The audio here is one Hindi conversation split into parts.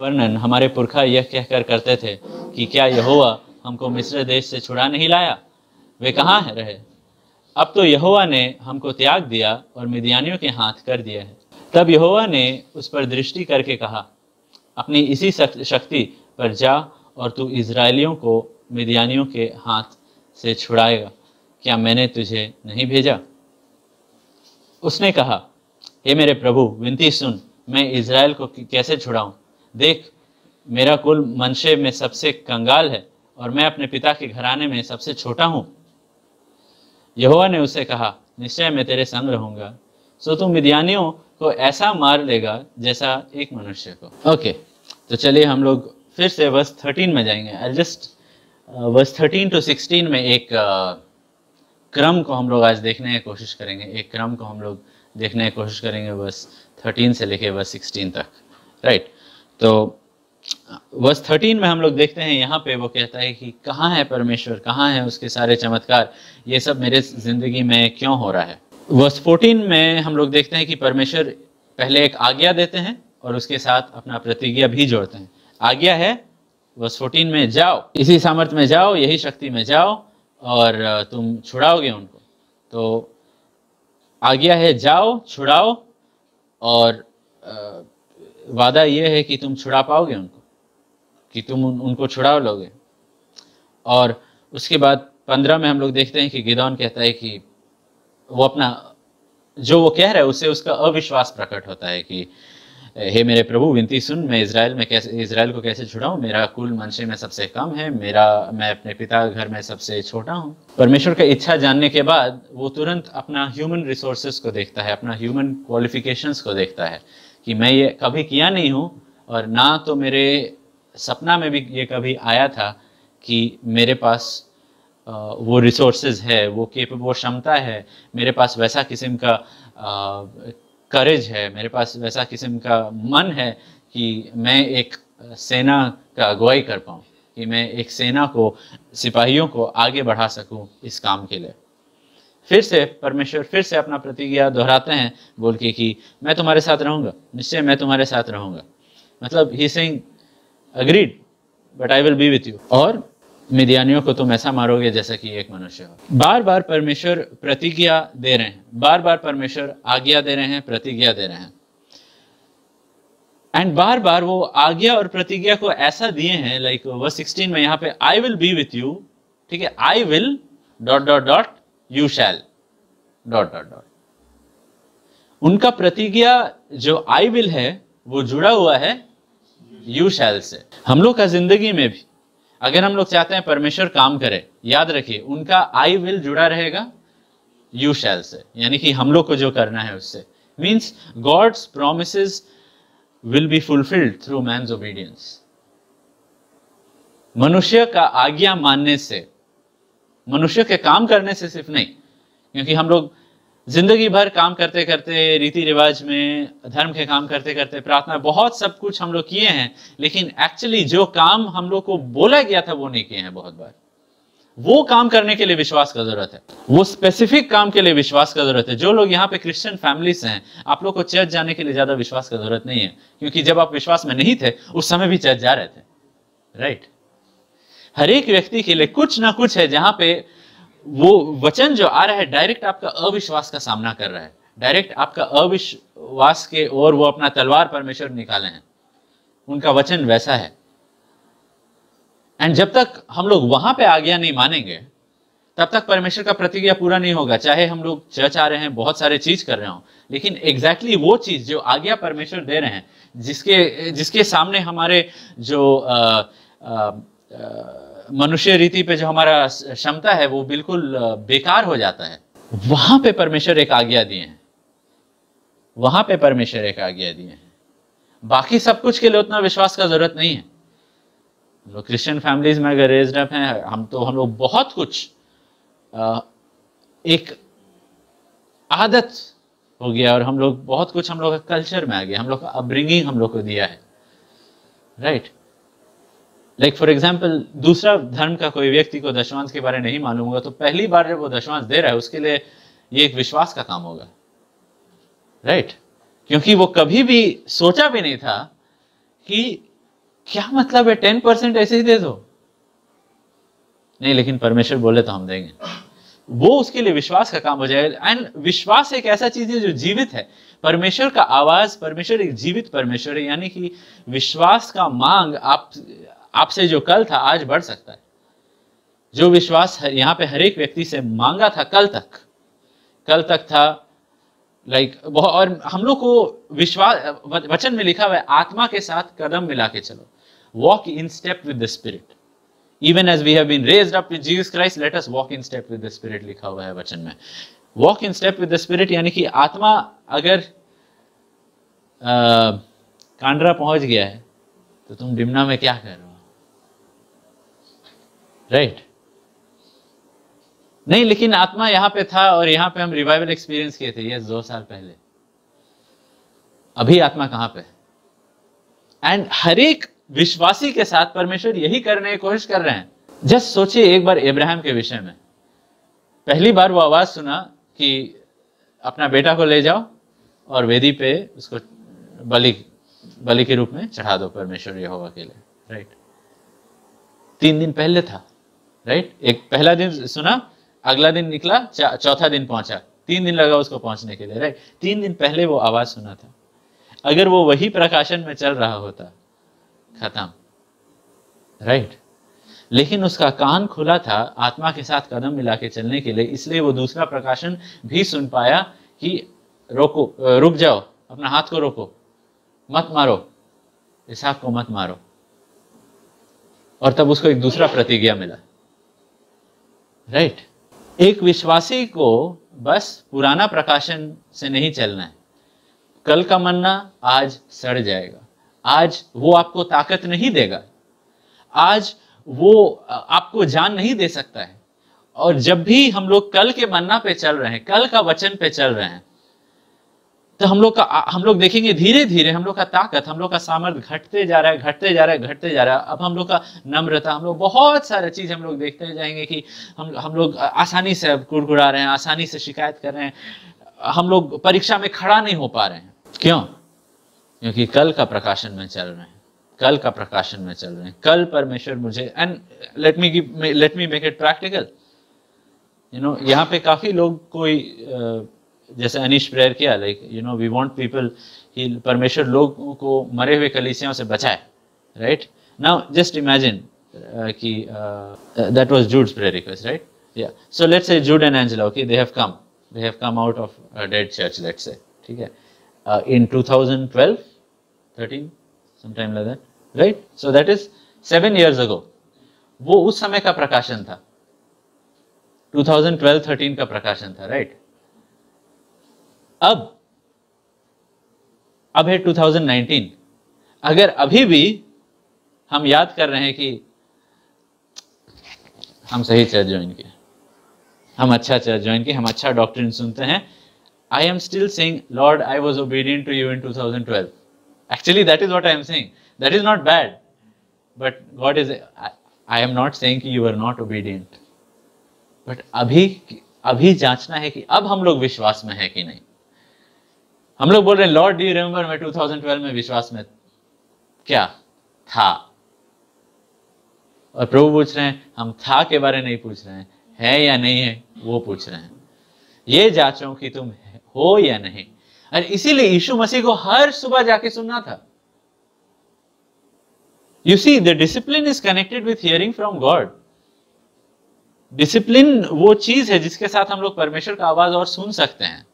वर्णन हमारे पुरखा यह कहकर करते थे कि क्या यहोवा हमको मिस्र देश से छुड़ा नहीं लाया? वे कहाँ रहे? अब तो यहोवा ने हमको त्याग दिया और मिद्यानियों के हाथ कर दिया है। तब यहोवा ने उस पर दृष्टि करके कहा, अपनी इसी शक्ति पर जा और तू इज़राइलियों को मिद्यानियों के हाथ से छुड़ाएगा। क्या मैंने तुझे नहीं भेजा? उसने कहा, हे मेरे प्रभु, विनती सुन, मैं इज़राइल को कैसे छुड़ाऊं? देख, मेरा कुल मनशे में सबसे कंगाल है और मैं अपने पिता के घराने में सबसे छोटा हूं। यहोवा ने उससे कहा, निश्चय मैं तेरे संग रहूंगा, सो तू मिद्यानियों को ऐसा मार लेगा जैसा एक मनुष्य को। ओके, तो चलिए हम लोग फिर से वर्स 13 में जाएंगे। आई जस्ट वर्स 13 to 16 में एक क्रम को हम लोग आज देखने की कोशिश करेंगे। एक क्रम को हम लोग देखने की कोशिश करेंगे वर्स 13 से लेके वर्स 16 तक, राइट। तो वर्स 13 में हम लोग देखते हैं, यहाँ पे वो कहता है कि कहाँ है परमेश्वर, कहाँ है उसके सारे चमत्कार, ये सब मेरे जिंदगी में क्यों हो रहा है। वर्स 14 में हम लोग देखते हैं कि परमेश्वर पहले एक आज्ञा देते हैं और उसके साथ अपना प्रतिज्ञा भी जोड़ते हैं। आज्ञा है वर्स 14 में, जाओ, इसी सामर्थ्य में जाओ, यही शक्ति में जाओ और तुम छुड़ाओगे उनको। तो आज्ञा है जाओ, छुड़ाओ, और वादा ये है कि तुम छुड़ा पाओगे उनको, कि तुम उनको छुड़ा लोगे। और उसके बाद 15 में हम लोग देखते हैं कि गिदोन कहता है कि वो अपना जो वो कह रहा है उससे उसका अविश्वास प्रकट होता है कि हे मेरे प्रभु, विनती सुन, मैं इज़राइल को कैसे छुड़ाऊं? मेरा कुल मनशे में सबसे कम है, मैं अपने पिता घर में सबसे छोटा हूं। परमेश्वर का इच्छा जानने के बाद वो तुरंत अपना ह्यूमन रिसोर्सेज को देखता है, अपना ह्यूमन क्वालिफिकेशंस को देखता है कि मैं ये कभी किया नहीं हूं और ना तो मेरे सपना में भी ये कभी आया था कि मेरे पास वो रिसोर्सेज है, वो क्षमता है, मेरे पास वैसा किस्म का करेज है, मेरे पास वैसा किस्म का मन है कि मैं एक सेना का अगुवाई कर पाऊँ, कि मैं एक सेना को, सिपाहियों को आगे बढ़ा सकूं इस काम के लिए। फिर से परमेश्वर फिर से अपना प्रतिज्ञा दोहराते हैं बोल के कि मैं तुम्हारे साथ रहूंगा, निश्चय मैं तुम्हारे साथ रहूंगा। मतलब he saying agreed, but I will be with you, और मिद्यानियों को तुम ऐसा मारोगे जैसा कि एक मनुष्य हो। बार बार परमेश्वर प्रतिज्ञा दे रहे हैं, बार बार परमेश्वर आज्ञा दे रहे हैं, प्रतिज्ञा दे रहे हैं, एंड बार बार वो आज्ञा और प्रतिज्ञा को ऐसा दिए हैं, लाइक वर्स 16 में यहाँ पे I will be with you, ठीक है, आई विल ... यू शैल ... उनका प्रतिज्ञा जो आई विल है वो जुड़ा हुआ है यू शैल से। हम लोग का जिंदगी में भी अगर हम लोग चाहते हैं परमेश्वर काम करे, याद रखिए उनका आई विल जुड़ा रहेगा यू शैल से, यानी कि हम लोग को जो करना है उससे। Means God's promises will be fulfilled through man's obedience. मनुष्य का आज्ञा मानने से, मनुष्य के काम करने से सिर्फ नहीं, क्योंकि हम लोग जिंदगी भर काम करते करते, रीति रिवाज में, धर्म के काम करते करते, प्रार्थना, बहुत सब कुछ हम लोग किए हैं, लेकिन एक्चुअली जो काम हम लोग को बोला गया था वो नहीं किए हैं बहुत बार। वो काम करने के लिए विश्वास का जरूरत है, वो स्पेसिफिक काम के लिए विश्वास का जरूरत है। जो लोग यहाँ पे क्रिश्चियन फैमिलीज हैं, आप लोग को चर्च जाने के लिए ज्यादा विश्वास का जरूरत नहीं है, क्योंकि जब आप विश्वास में नहीं थे उस समय भी चर्च जा रहे थे, राइट। हर एक व्यक्ति के लिए कुछ ना कुछ है जहां पे वो वचन जो आ रहा है डायरेक्ट आपका अविश्वास का सामना कर रहा है, डायरेक्ट आपका अविश्वास के ओर वो अपना तलवार परमेश्वर निकाले हैं, उनका वचन वैसा है। एंड जब तक हम लोग वहां पे आज्ञा नहीं मानेंगे तब तक परमेश्वर का प्रतिज्ञा पूरा नहीं होगा। चाहे हम लोग चर्च आ रहे हैं, बहुत सारे चीज कर रहे हो, लेकिन एग्जैक्टली वो चीज जो आज्ञा परमेश्वर दे रहे हैं, जिसके सामने हमारे जो मनुष्य रीति पे जो हमारा क्षमता है वो बिल्कुल बेकार हो जाता है, वहां पे परमेश्वर एक आज्ञा दिए हैं, वहां पे परमेश्वर एक आज्ञा दिए हैं। बाकी सब कुछ के लिए उतना विश्वास का जरूरत नहीं है। हम लोग क्रिश्चियन फैमिलीज में अगर रेज्ड अप हैं, हम लोग बहुत कुछ एक आदत हो गया, और हम लोग बहुत कुछ हम लोग का कल्चर में आ गया, हम लोग का अपब्रिंगिंग हम लोग को दिया है, राइट। लाइक फॉर एग्जाम्पल, दूसरा धर्म का कोई व्यक्ति को दशमांश के बारे में नहीं मालूम होगा, तो पहली बार जब वो दशमांश दे रहा है उसके लिए ये एक विश्वास का काम होगा, राइट। क्योंकि वो कभी भी सोचा भी नहीं था कि क्या मतलब है 10% ऐसे ही दे दो? नहीं, लेकिन परमेश्वर बोले तो हम देंगे। वो उसके लिए विश्वास का काम हो जाएगा। एंड विश्वास एक ऐसा चीज है जो जीवित है। परमेश्वर का आवाज, परमेश्वर एक जीवित परमेश्वर है, यानी कि विश्वास का मांग आपसे जो कल था आज बढ़ सकता है। जो विश्वास यहाँ पे हर एक व्यक्ति से मांगा था कल तक था, और हम लोग को विश्वास, वचन में लिखा हुआ है आत्मा के साथ कदम मिला के चलो, walk in step with the spirit, even as we have been raised up with Jesus Christ let us walk in step with the spirit, लिखा हुआ है वचन में। Walk in step with the spirit यानी कि आत्मा अगर कांड्रा पहुंच गया है तो तुम डिमना में क्या कर रहे हो, राइट? नहीं, लेकिन आत्मा यहाँ पे था और यहाँ पे हम रिवाइवल एक्सपीरियंस किए थे ये 2 साल पहले। अभी आत्मा कहाँ पे? एंड हर एक विश्वासी के साथ परमेश्वर यही करने की कोशिश कर रहे हैं। जस्ट सोचिए एक बार इब्राहिम के विषय में, पहली बार वो आवाज सुना कि अपना बेटा को ले जाओ और वेदी पे उसको बलि के रूप में चढ़ा दो परमेश्वर यहोवा के लिए, राइट? 3 दिन पहले था, राइट? एक पहला दिन सुना, अगला दिन निकला, चौथा दिन पहुंचा, 3 दिन लगा उसको पहुंचने के लिए, राइट? 3 दिन पहले वो आवाज सुना था। अगर वो वही प्रकाशन में चल रहा होता, खत्म, राइट? लेकिन उसका कान खुला था आत्मा के साथ कदम मिला के चलने के लिए, इसलिए वो दूसरा प्रकाशन भी सुन पाया कि रुक जाओ, अपना हाथ को रोको, मत मारो, इसहाक को मत मारो। और तब उसको एक दूसरा प्रतिज्ञा मिला, राइट? एक विश्वासी को बस पुराना प्रकाशन से नहीं चलना है। कल का मन्ना आज सड़ जाएगा, आज वो आपको ताकत नहीं देगा, आज वो आपको जान नहीं दे सकता है। और जब भी हम लोग कल के मन्ना पे चल रहे हैं, कल का वचन पे चल रहे हैं, तो हम लोग देखेंगे धीरे धीरे हम लोग का ताकत, हम लोग का सामर्थ्य घटते जा रहा है। अब हम लोग का नम्रता, हम लोग बहुत सारे चीज हम लोग देखते जाएंगे कि हम लोग आसानी से अब कुड़कुड़ा रहे हैं, आसानी से शिकायत कर रहे हैं, हम लोग परीक्षा में खड़ा नहीं हो पा रहे हैं। क्यों? क्योंकि कल का प्रकाशन में चल रहे हैं, कल परमेश्वर मुझे, and let me make it practical. यहाँ पे काफी लोग कोई जैसे अनिश प्रेयर किया, वी वांट पीपल, परमेश्वर लोगों को मरे हुए कलीसियाओं से बचाए, राइट? नाउ जस्ट इमेजिन कि that was Jude's prayer request, right? या so let's say Jude and Angela, okay, they have come out of a dead church, let's say, ठीक है, इन 2012 13 sometime like that, right? So that is 7 years ago. वो उस समय का प्रकाशन था, 2012-13 का प्रकाशन था, राइट? अब है 2019। अगर अभी भी हम याद कर रहे हैं कि हम सही चर्च ज्वाइन किया, हम अच्छा चर्च ज्वाइन किया, हम अच्छा डॉक्ट्रिन सुनते हैं, I am still saying, Lord, I was obedient to you in 2012. Actually, that is what I am saying. That is not bad. But God is, I am not saying कि you were not obedient. But अभी जांचना है कि अब हम लोग विश्वास में है कि नहीं। हम लोग बोल रहे हैं, लॉर्ड डू यू रिमेंबर मैं 2012 में विश्वास में क्या था, और प्रभु पूछ रहे हैं, हम था के बारे नहीं पूछ रहे हैं, है या नहीं है वो पूछ रहे हैं। ये जांचो कि तुम हो या नहीं। और इसीलिए यीशु मसीह को हर सुबह जाके सुनना था। You see, the discipline is connected with hearing from God. Discipline वो चीज है जिसके साथ हम लोग परमेश्वर का आवाज और सुन सकते हैं,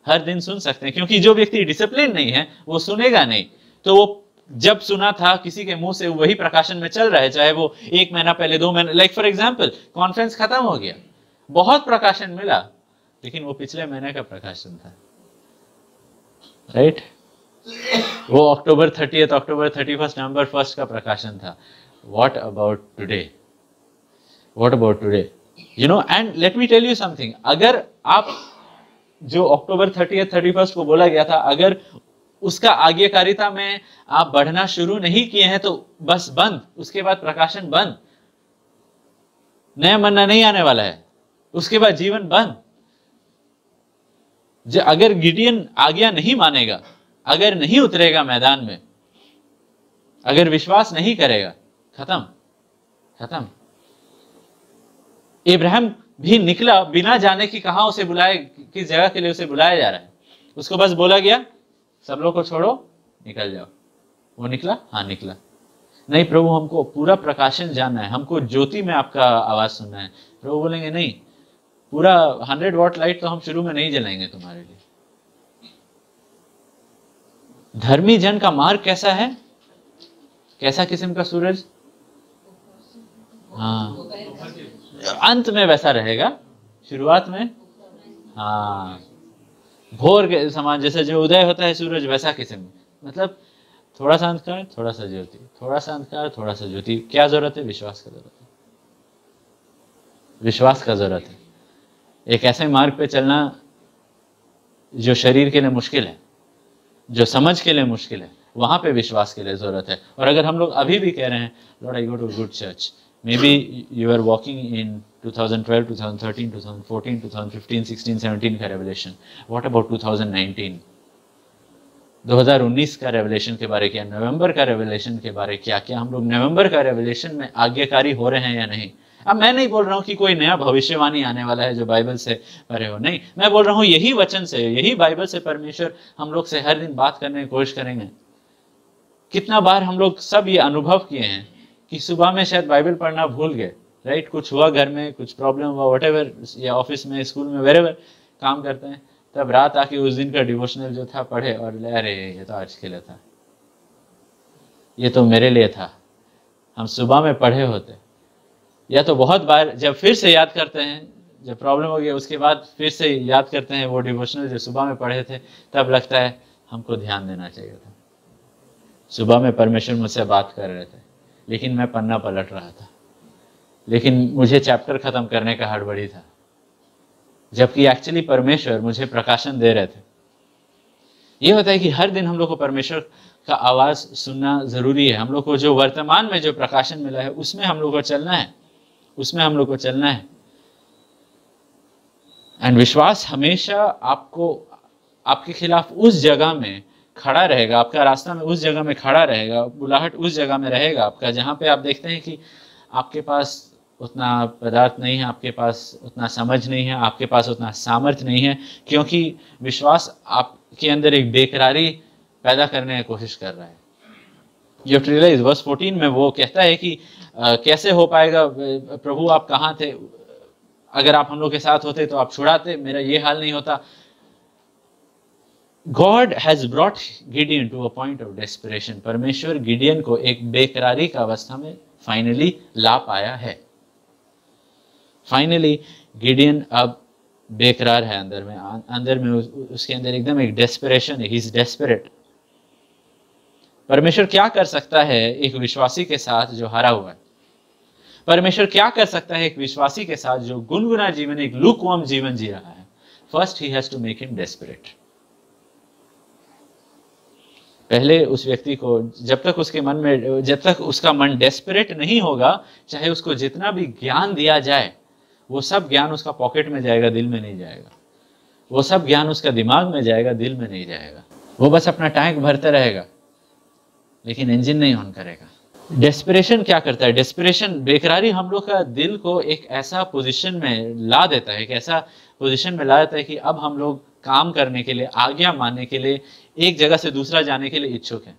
हर दिन सुन सकते हैं। क्योंकि जो व्यक्ति डिसिप्लिन नहीं है वो सुनेगा नहीं। तो वो जब सुना था किसी के मुंह से, वही प्रकाशन में चल रहा है, चाहे वो 1 महीना पहले, 2 महीने, लाइक फॉर एग्जाम्पल कॉन्फ्रेंस खत्म हो गया, बहुत प्रकाशन मिला, लेकिन वो पिछले महीने का प्रकाशन था, राइट? वो अक्टूबर 30, अक्टूबर 31, नवंबर 1 का प्रकाशन था। What about today? And let me tell you something, अगर आप जो अक्टूबर 30, 31 को बोला गया था, अगर उसका आज्ञाकारिता में आप बढ़ना शुरू नहीं किए हैं तो बस बंद, उसके बाद प्रकाशन बंद, नया मन्ना नहीं आने वाला है, उसके बाद जीवन बंद। अगर गिडियन आज्ञा नहीं मानेगा, अगर नहीं उतरेगा मैदान में, अगर विश्वास नहीं करेगा, खत्म खत्म। इब्राहिम भी निकला बिना जाने कि कहां उसे बुलाए, किस जगह के लिए उसे बुलाया जा रहा है। उसको बस बोला गया सब लोग को छोड़ो, निकल जाओ। वो निकला? हाँ निकला। नहीं प्रभु, हमको पूरा प्रकाशन जानना है, हमको ज्योति में आपका आवाज सुनना है। प्रभु बोलेंगे नहीं, पूरा 100 वॉट लाइट तो हम शुरू में नहीं जलाएंगे तुम्हारे लिए। धर्मी जन का मार्ग कैसा है? कैसा किस्म का सूरज? हाँ, अंत में वैसा रहेगा, शुरुआत में हाँ भोर के समान, जैसे जो उदय होता है सूरज, वैसा किस्म। मतलब थोड़ा सा अंधकार, थोड़ा सा ज्योति, थोड़ा सा अंधकार, थोड़ा सा ज्योति। क्या जरूरत है? विश्वास का जरूरत है, विश्वास का जरूरत है। एक ऐसे मार्ग पे चलना जो शरीर के लिए मुश्किल है, जो समझ के लिए मुश्किल है, वहां पे विश्वास के लिए जरूरत है। और अगर हम लोग अभी भी कह रहे हैं lord I go to good church, maybe you are walking in 2012, 2013, 2014, 2015, 16, 17 का रेवलेशन, व्हाट अबाउट 2019? 2019 का रेवलेशन के बारे क्या, नवंबर का रेवलेशन के बारे क्या हम लोग नवंबर का रेवलेशन में आज्ञाकारी हो रहे हैं या नहीं? अब मैं नहीं बोल रहा हूं कि कोई नया भविष्यवाणी आने वाला है जो बाइबल से परे हो, नहीं, मैं बोल रहा हूं यही वचन से, यही बाइबल से परमेश्वर हम लोग से हर दिन बात करने की कोशिश करेंगे। कितना बार हम लोग सब ये अनुभव किए हैं कि सुबह में शायद बाइबल पढ़ना भूल गए, राइट? कुछ हुआ घर में, कुछ प्रॉब्लम हुआ, व्हाटएवर, या ऑफिस में, स्कूल में, वेरेवर काम करते हैं, तब रात आके उस दिन का डिवोशनल जो था पढ़े और ले, अरे ये तो आज के लिए था, ये तो मेरे लिए था, हम सुबह में पढ़े होते। या तो बहुत बार जब फिर से याद करते हैं, जब प्रॉब्लम हो गया उसके बाद फिर से याद करते हैं वो डिवोशनल जो सुबह में पढ़े थे, तब लगता है हमको ध्यान देना चाहिए था। सुबह में परमेश्वर मुझसे बात कर रहे थे, लेकिन मैं पन्ना पलट रहा था, लेकिन मुझे चैप्टर खत्म करने का हड़बड़ी था, जबकि एक्चुअली परमेश्वर मुझे प्रकाशन दे रहे थे। ये होता है कि हर दिन हम लोग को परमेश्वर का आवाज सुनना जरूरी है। हम लोग को जो वर्तमान में जो प्रकाशन मिला है उसमें हम लोग को चलना है, उसमें हम लोग को चलना है। एंड विश्वास हमेशा आपको आपके खिलाफ उस जगह में खड़ा रहेगा, आपका रास्ता में उस जगह में खड़ा रहेगा, बुलाहट उस जगह में रहेगा आपका, जहां पे आप देखते हैं कि आपके पास उतना पदार्थ नहीं है, आपके पास उतना समझ नहीं है, आपके पास उतना सामर्थ्य नहीं है, क्योंकि विश्वास आपके अंदर एक बेकरारी पैदा करने की कोशिश कर रहा है। यू रियलाइज वर्स 14 में वो कहता है कि कैसे हो पाएगा प्रभु, आप कहाँ थे? अगर आप हम लोग के साथ होते तो आप छुड़ाते, मेरा ये हाल नहीं होता। God has brought Gideon to a point of desperation. परमेश्वर गिडियन को एक बेकरारी का अवस्था में फाइनली ला पाया है। फाइनली गिडियन अब बेकरार है अंदर में उसके अंदर एकदम एक डेस्परेशन है, ही इज डेस्परेट। परमेश्वर क्या कर सकता है एक विश्वासी के साथ जो हारा हुआ है? परमेश्वर क्या कर सकता है एक विश्वासी के साथ जो गुनगुना जीवन, एक लूकवार्म जीवन जी रहा है? First he has to make him desperate. पहले उस व्यक्ति को जब तक उसके मन में, जब तक उसका मन डेस्परेट नहीं होगा, चाहे उसको जितना भी ज्ञान दिया जाए, वो सब ज्ञान उसका पॉकेट में जाएगा, दिल में नहीं जाएगा। वो सब ज्ञान उसका दिमाग में जाएगा, दिल में नहीं जाएगा। वो बस अपना टैंक भरता रहेगा, लेकिन इंजन नहीं ऑन करेगा। डेस्परेशन क्या करता है? डेस्परेशन, बेकरारी हम लोग का दिल को एक ऐसा पोजीशन में ला देता है, एक ऐसा पोजीशन में ला देता है कि अब हम लोग काम करने के लिए, आज्ञा मानने के लिए, एक जगह से दूसरा जाने के लिए इच्छुक हैं।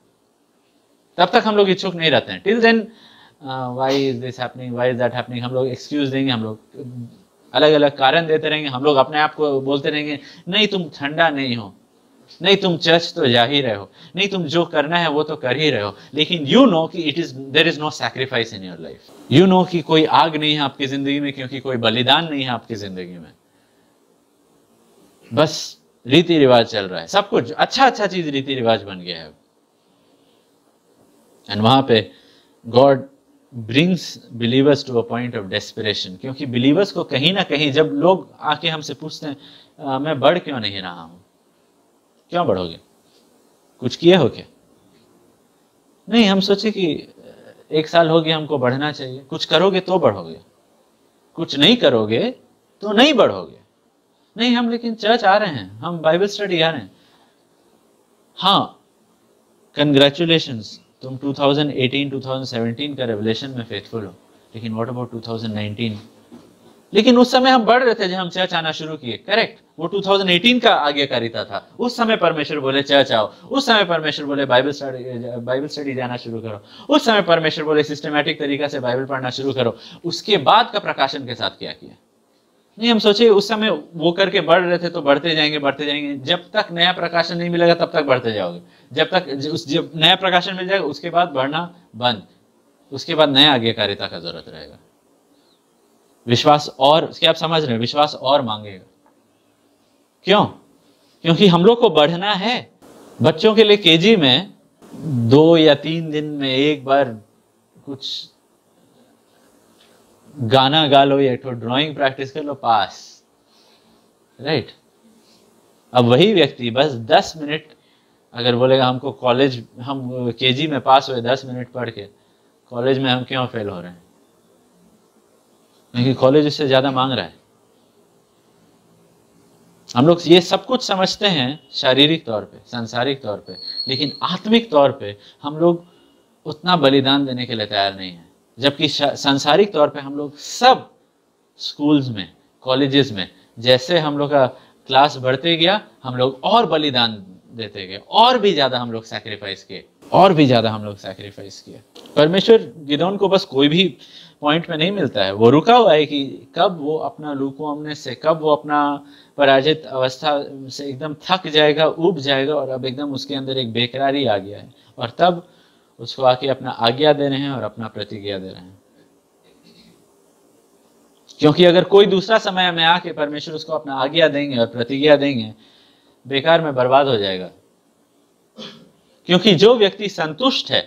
तब तक हम लोग इच्छुक नहीं रहते हैं। Till then why is this happening, why is that happening, हम लोग एक्सक्यूज देंगे, हम लोग अलग अलग कारण देते रहेंगे, हम लोग अपने आप को बोलते रहेंगे नहीं तुम ठंडा नहीं हो, नहीं तुम चर्च तो जा ही रहे हो, नहीं तुम जो करना है वो तो कर ही रहे हो, लेकिन यू नो कि it is there is no sacrifice in your life. You know कि कोई आग नहीं है आपकी जिंदगी में, क्योंकि कोई बलिदान नहीं है आपकी जिंदगी में। बस रीति रिवाज चल रहा है, सब कुछ अच्छा चीज रीति रिवाज बन गया है। एंड वहां पे God brings believers to a point of desperation, क्योंकि बिलीवर्स को कहीं ना कहीं, जब लोग आके हमसे पूछते हैं मैं बढ़ क्यों नहीं रहा हूं, क्यों बढ़ोगे, कुछ किए हो क्या? नहीं, हम सोचे कि 1 साल हो गया हमको बढ़ना चाहिए, कुछ करोगे तो बढ़ोगे, कुछ नहीं करोगे तो नहीं बढ़ोगे। नहीं, हम लेकिन चर्च आ रहे हैं, हम बाइबल स्टडी आ रहे हैं। हाँ, कंग्रेचुलेशंस, तुम 2018 2017 का रेवलेशन में फेथफुल हो, लेकिन व्हाट अबाउट 2019? लेकिन उस समय हम बढ़ रहे थे जब हम चर्च आना शुरू किए, करेक्ट? वो 2018 का आज्ञाकारिता था। उस समय परमेश्वर बोले चर्च आओ, उस समय परमेश्वर बोले बाइबल स्टडी जाना शुरू करो, उस समय परमेश्वर बोले सिस्टमैटिक तरीका से बाइबल पढ़ना शुरू करो। उसके बाद का प्रकाशन के साथ क्या किया? नहीं, हम सोचे उस समय वो करके बढ़ रहे थे तो बढ़ते जाएंगे, जब तक नया प्रकाशन नहीं मिलेगा तब तक बढ़ते जाओगे। जब नया प्रकाशन मिल जाएगा उसके बाद बढ़ना बंद, उसके बाद नया आज्ञाकारिता का जरूरत रहेगा। विश्वास और, क्या आप समझ रहे हैं, विश्वास और मांगेगा। क्यों? क्योंकि हम लोग को बढ़ना है। बच्चों के लिए केजी में 2 या 3 दिन में एक बार कुछ गाना गा लो या तो ड्राइंग प्रैक्टिस कर लो, पास, राइट? अब वही व्यक्ति बस 10 मिनट अगर बोलेगा हमको कॉलेज, हम केजी में पास हुए 10 मिनट पढ़ के, कॉलेज में हम क्यों फेल हो रहे हैं? क्योंकि कॉलेज उससे ज्यादा मांग रहा है। हम लोग ये सब कुछ समझते हैं शारीरिक तौर पे, सांसारिक तौर पे, लेकिन आत्मिक तौर पे हम लोग उतना बलिदान देने के लिए तैयार नहीं है। जबकि सांसारिक तौर पे हम लोग सब स्कूल्स में, कॉलेजेस में, जैसे हम लोग का क्लास बढ़ते गया हम लोग और बलिदान देते गए, और भी ज्यादा हम लोग सैक्रिफाइस किए, और भी ज्यादा हम लोग सैक्रिफाइस किए। परमेश्वर गिदोन को बस कोई भी पॉइंट में नहीं मिलता है, वो रुका हुआ है कि कब वो अपना लूकवार्मनेस से, कब वो अपना पराजित अवस्था से एकदम थक जाएगा, उब जाएगा, और अब एकदम उसके अंदर एक बेकरारी आ गया है, और तब उसको आके अपना आज्ञा दे रहे हैं और अपना प्रतिज्ञा दे रहे हैं। क्योंकि अगर कोई दूसरा समय में आके परमेश्वर उसको अपना आज्ञा देंगे और प्रतिज्ञा देंगे, बेकार में बर्बाद हो जाएगा। क्योंकि जो व्यक्ति संतुष्ट है,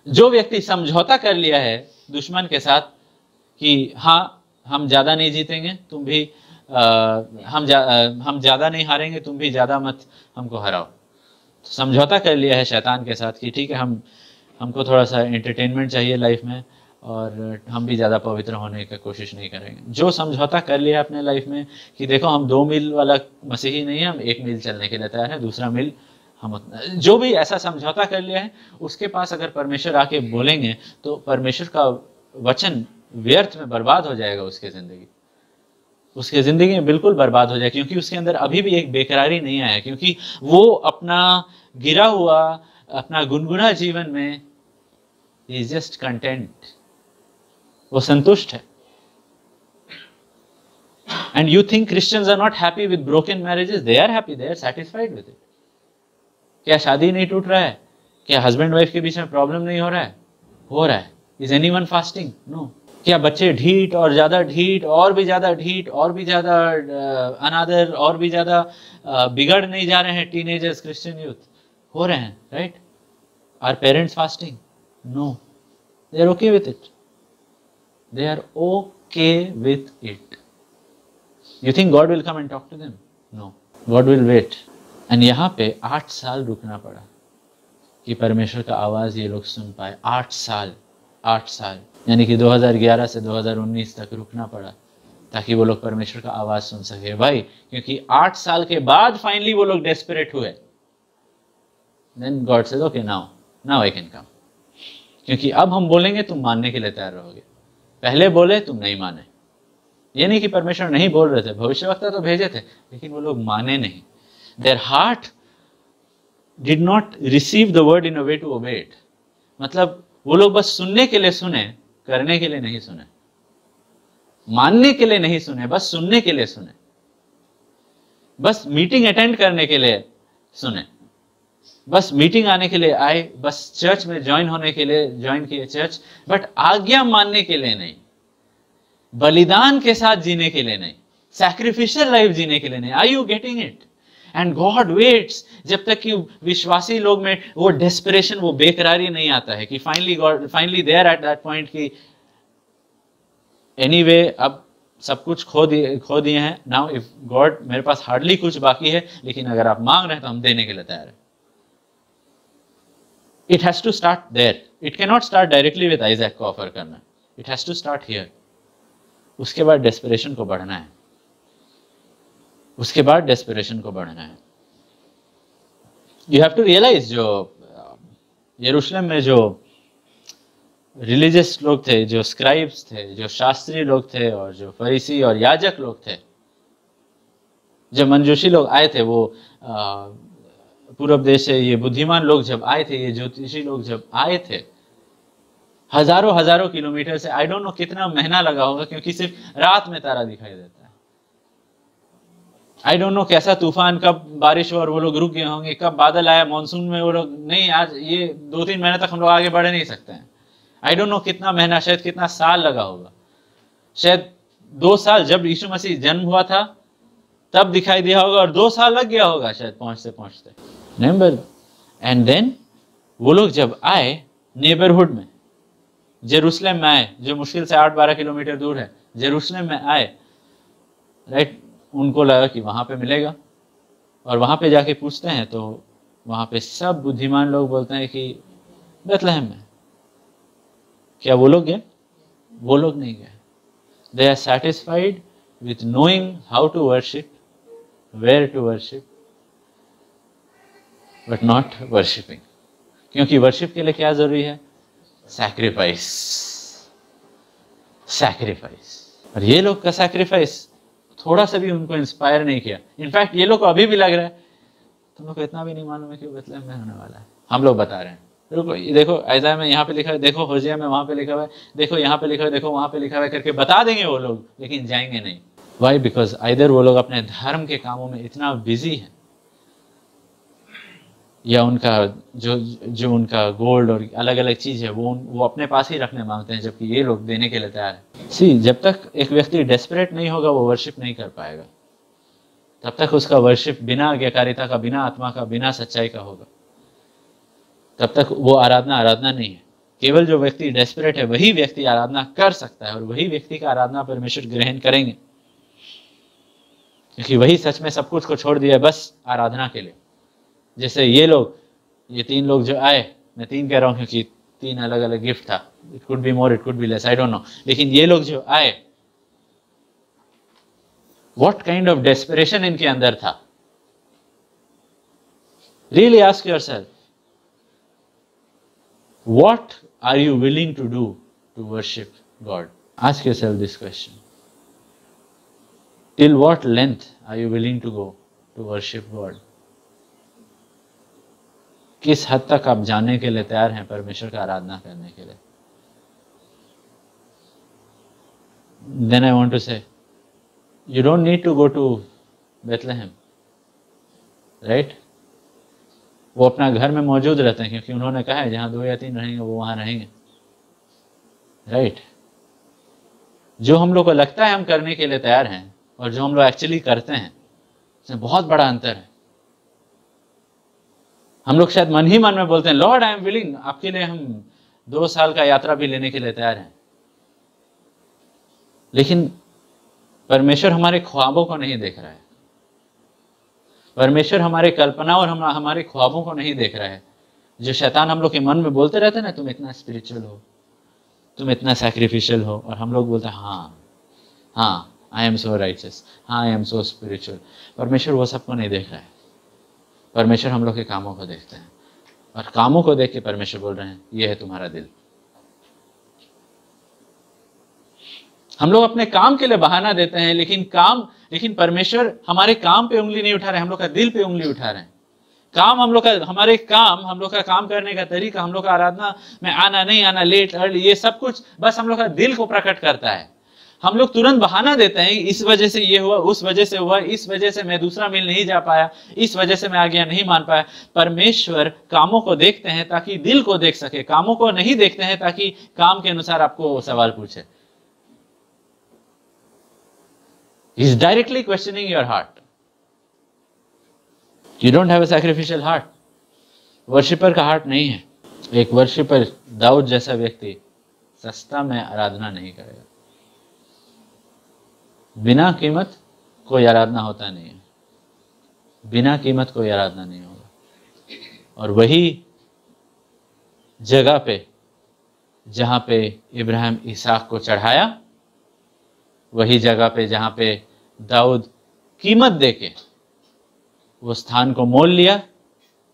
जो व्यक्ति समझौता कर लिया है दुश्मन के साथ कि हाँ हम ज्यादा नहीं जीतेंगे, तुम भी हम ज्यादा नहीं हारेंगे, तुम भी ज्यादा मत हमको हराओ, तो समझौता कर लिया है शैतान के साथ कि ठीक है, हमको थोड़ा सा एंटरटेनमेंट चाहिए लाइफ में, और हम भी ज़्यादा पवित्र होने की कोशिश नहीं करेंगे। जो समझौता कर लिया अपने लाइफ में कि देखो हम 2 मील वाला मसीही नहीं है, हम 1 मील चलने के लिए तैयार है, दूसरा मील हम उतना, जो भी ऐसा समझौता कर लिया है, उसके पास अगर परमेश्वर आके बोलेंगे तो परमेश्वर का वचन व्यर्थ में बर्बाद हो जाएगा। उसके ज़िंदगी में बिल्कुल बर्बाद हो जाए, क्योंकि उसके अंदर अभी भी एक बेकरारी नहीं आया, क्योंकि वो अपना गिरा हुआ, अपना गुनगुना जीवन में he is just content, वो संतुष्ट है। And you think Christians are not happy with broken marriages? They are happy, they are satisfied with it. क्या शादी नहीं टूट रहा है? क्या हस्बैंड वाइफ के बीच में प्रॉब्लम नहीं हो रहा है? हो रहा है। Is anyone fasting? No. क्या बच्चे ढीठ और ज्यादा ढीठ, और भी ज्यादा ढीठ, और भी ज्यादा अनादर, और भी ज्यादा बिगड़ नहीं जा रहे हैं? टीनेजर्स, क्रिश्चियन यूथ हो रहे हैं, right? Are parents fasting? No. They are okay with it. They are okay with it. You think God will come and talk to them? No. God will wait. And यहाँ पे 8 साल रुकना पड़ा कि परमेश्वर का आवाज ये लोग सुन पाए। 8 साल, 8 साल, यानी कि 2011 से 2019 तक रुकना पड़ा ताकि वो लोग परमेश्वर का आवाज सुन सके भाई। क्योंकि 8 साल के बाद फाइनली वो लोग डेस्परेट हुए। Then God said, okay, now I can come. क्योंकि अब हम बोलेंगे तुम मानने के लिए तैयार रहोगे, पहले बोले तुम नहीं माने। ये नहीं कि परमेश्वर नहीं बोल रहे थे, भविष्यवक्ता तो भेजे थे, लेकिन वो लोग माने नहीं। Their heart did not receive the word in a way to obey it. मतलब वो लोग बस सुनने के लिए सुने, करने के लिए नहीं सुने, मानने के लिए नहीं सुने, बस सुनने के लिए सुने, बस मीटिंग अटेंड करने के लिए सुने, बस मीटिंग आने के लिए आए, बस चर्च में ज्वाइन होने के लिए ज्वाइन किए चर्च, बट आज्ञा मानने के लिए नहीं, बलिदान के साथ जीने के लिए नहीं, सैक्रिफिशियल लाइफ जीने के लिए नहीं। Are you getting it? And God waits जब तक कि विश्वासी लोग में वो डेस्परेशन, वो बेकरारी नहीं आता है कि finally they are at that point कि एनीवे अब सब कुछ खो दिए हैं, नाउ इफ गॉड, मेरे पास हार्डली कुछ बाकी है, लेकिन अगर आप मांग रहे हैं तो हम देने के लिए तैयार हैं। It has to start there. It cannot start directly with Isaac को ऑफर करना. It has to start here. उसके बाद डेस्परेशन को बढ़ना है, उसके बाद डेस्परेशन को बढ़ना है। You have to realize जो यरूशलेम में जो रिलीजियस लोग थे, जो स्क्राइब्स थे, जो शास्त्री लोग थे, और जो फरीसी और याजक लोग थे, जो मंजूषी लोग आए थे, वो पूर्व देश से ये बुद्धिमान लोग जब आए थे, ये ज्योतिषी लोग जब आए थे, हजारों हजारों किलोमीटर से, आई डोंट नो कितना महीना लगा होगा, क्योंकि सिर्फ रात में तारा दिखाई देता है। आई डोंट नो कैसा तूफान, कब बारिश हुआ और वो लोग रुक गए होंगे, कब बादल आया, मानसून में वो लोग नहीं, आज ये 2-3 महीने तक हम लोग आगे बढ़ नहीं सकते हैं। आई डोंट नो कितना महीना, शायद कितना साल लगा होगा, शायद 2 साल, जब यीशु मसीह जन्म हुआ था तब दिखाई दिया होगा, और 2 साल लग गया होगा शायद पहुंचते पहुंचते। रिमेंबर, एंड देन वो लोग जब आए नेबरहुड में, जेरूशलेम में आए, जो मुश्किल से 8-12 किलोमीटर दूर है, जेरूशलेम में आए, राइट। उनको लगा कि वहां पे मिलेगा, और वहां पे जाके पूछते हैं तो वहां पे सब बुद्धिमान लोग बोलते हैं कि बेथलेहम में। क्या वो लोग गए? वो लोग नहीं गए। They are satisfied with knowing how to worship, where to worship, but not worshipping. क्योंकि वर्शिप के लिए क्या जरूरी है? Sacrifice, sacrifice. और ये लोग का सैक्रिफाइस थोड़ा सा भी उनको इंस्पायर नहीं किया। इनफैक्ट ये लोग को अभी भी लग रहा है तुम लोग को इतना भी नहीं मालूम है कि बेथलेहम में होने वाला है। हम लोग बता रहे हैं, रुको, देखो ऐसा में यहाँ पे लिखा है, देखो होजिया में वहां पे लिखा हुआ है, देखो यहाँ पे लिखा है, देखो वहां पे लिखा हुआ है, करके बता देंगे वो लोग, लेकिन जाएंगे नहीं। वाई? बिकॉज आइदर वो लोग अपने धर्म के कामों में इतना बिजी है, या उनका जो उनका गोल्ड और अलग अलग चीज है वो अपने पास ही रखने मांगते हैं, जबकि ये लोग देने के लिए तैयार है। सी, जब तक एक व्यक्ति डेस्परेट नहीं होगा वो वर्शिप नहीं कर पाएगा। तब तक उसका वर्शिप बिना आज्ञाकारिता का, बिना आत्मा का, बिना सच्चाई का होगा। तब तक वो आराधना नहीं है। केवल जो व्यक्ति डेस्परेट है वही व्यक्ति आराधना कर सकता है, और वही व्यक्ति का आराधना परमेश्वर ग्रहण करेंगे, क्योंकि वही सच में सब कुछ को छोड़ दिया बस आराधना के लिए। जैसे ये लोग, ये 3 लोग जो आए, मैं 3 कह रहा हूं क्योंकि 3 अलग अलग गिफ्ट था, it could be more, it could be less, I don't no, लेकिन ये लोग जो आए, व्हाट काइंड ऑफ डेस्परेशन इनके अंदर था। Really ask yourself, what are you willing to do to worship God? Ask yourself this question. Till what length are you willing to go to worship God? किस हद तक आप जाने के लिए तैयार हैं परमेश्वर का आराधना करने के लिए? Then I want to say, you don't need to go to Bethlehem, right? वो अपना घर में मौजूद रहते हैं, क्योंकि उन्होंने कहा है जहां 2 या 3 रहेंगे वो वहां रहेंगे, राइट? जो हम लोग को लगता है हम करने के लिए तैयार हैं और जो हम लोग एक्चुअली करते हैं, इसमें बहुत बड़ा अंतर है। हम लोग शायद मन ही मन में बोलते हैं लॉर्ड आई एम विलिंग, आपके लिए हम 2 साल का यात्रा भी लेने के लिए तैयार हैं, लेकिन परमेश्वर हमारे ख्वाबों को नहीं देख रहा है। परमेश्वर हमारे कल्पना और हमारे ख्वाबों को नहीं देख रहा है। जो शैतान हम लोग के मन में बोलते रहते हैं ना, तुम इतना स्पिरिचुअल हो, तुम इतना सैक्रिफिशियल हो, और हम लोग बोलते हैं हाँ आई एम सो राइचस, हाँ आई एम सो स्पिरिचुअल। परमेश्वर वो सबको नहीं देख रहा है। परमेश्वर हम लोग के कामों को देखते हैं, और कामों को देख के परमेश्वर बोल रहे हैं ये है तुम्हारा दिल। हम लोग अपने काम के लिए बहाना देते हैं, लेकिन परमेश्वर हमारे काम पे उंगली नहीं उठा रहे, हम लोग का दिल पे उंगली उठा रहे हैं। काम हम लोग का काम करने का तरीका, हम लोग का आराधना में आना नहीं आना, लेट अर्ली, ये सब कुछ बस हम लोग का दिल को प्रकट करता है। हम लोग तुरंत बहाना देते हैं, इस वजह से ये हुआ, उस वजह से हुआ, इस वजह से मैं दूसरा मील नहीं जा पाया, इस वजह से मैं आज्ञा नहीं मान पाया। परमेश्वर कामों को देखते हैं ताकि दिल को देख सके, कामों को नहीं देखते हैं ताकि काम के अनुसार आपको सवाल पूछे। He is directly questioning your heart. You don't have a sacrificial heart. Worshipper का हार्ट नहीं है। एक वर्शिपर दाऊद जैसा व्यक्ति सस्ता में आराधना नहीं करेगा। बिना कीमत कोई आराधना होता नहीं है, बिना कीमत कोई आराधना नहीं होगा। और वही जगह पे जहां पे इब्राहिम इसहाक को चढ़ाया, वही जगह पे जहां पे दाऊद कीमत देके वो स्थान को मोल लिया,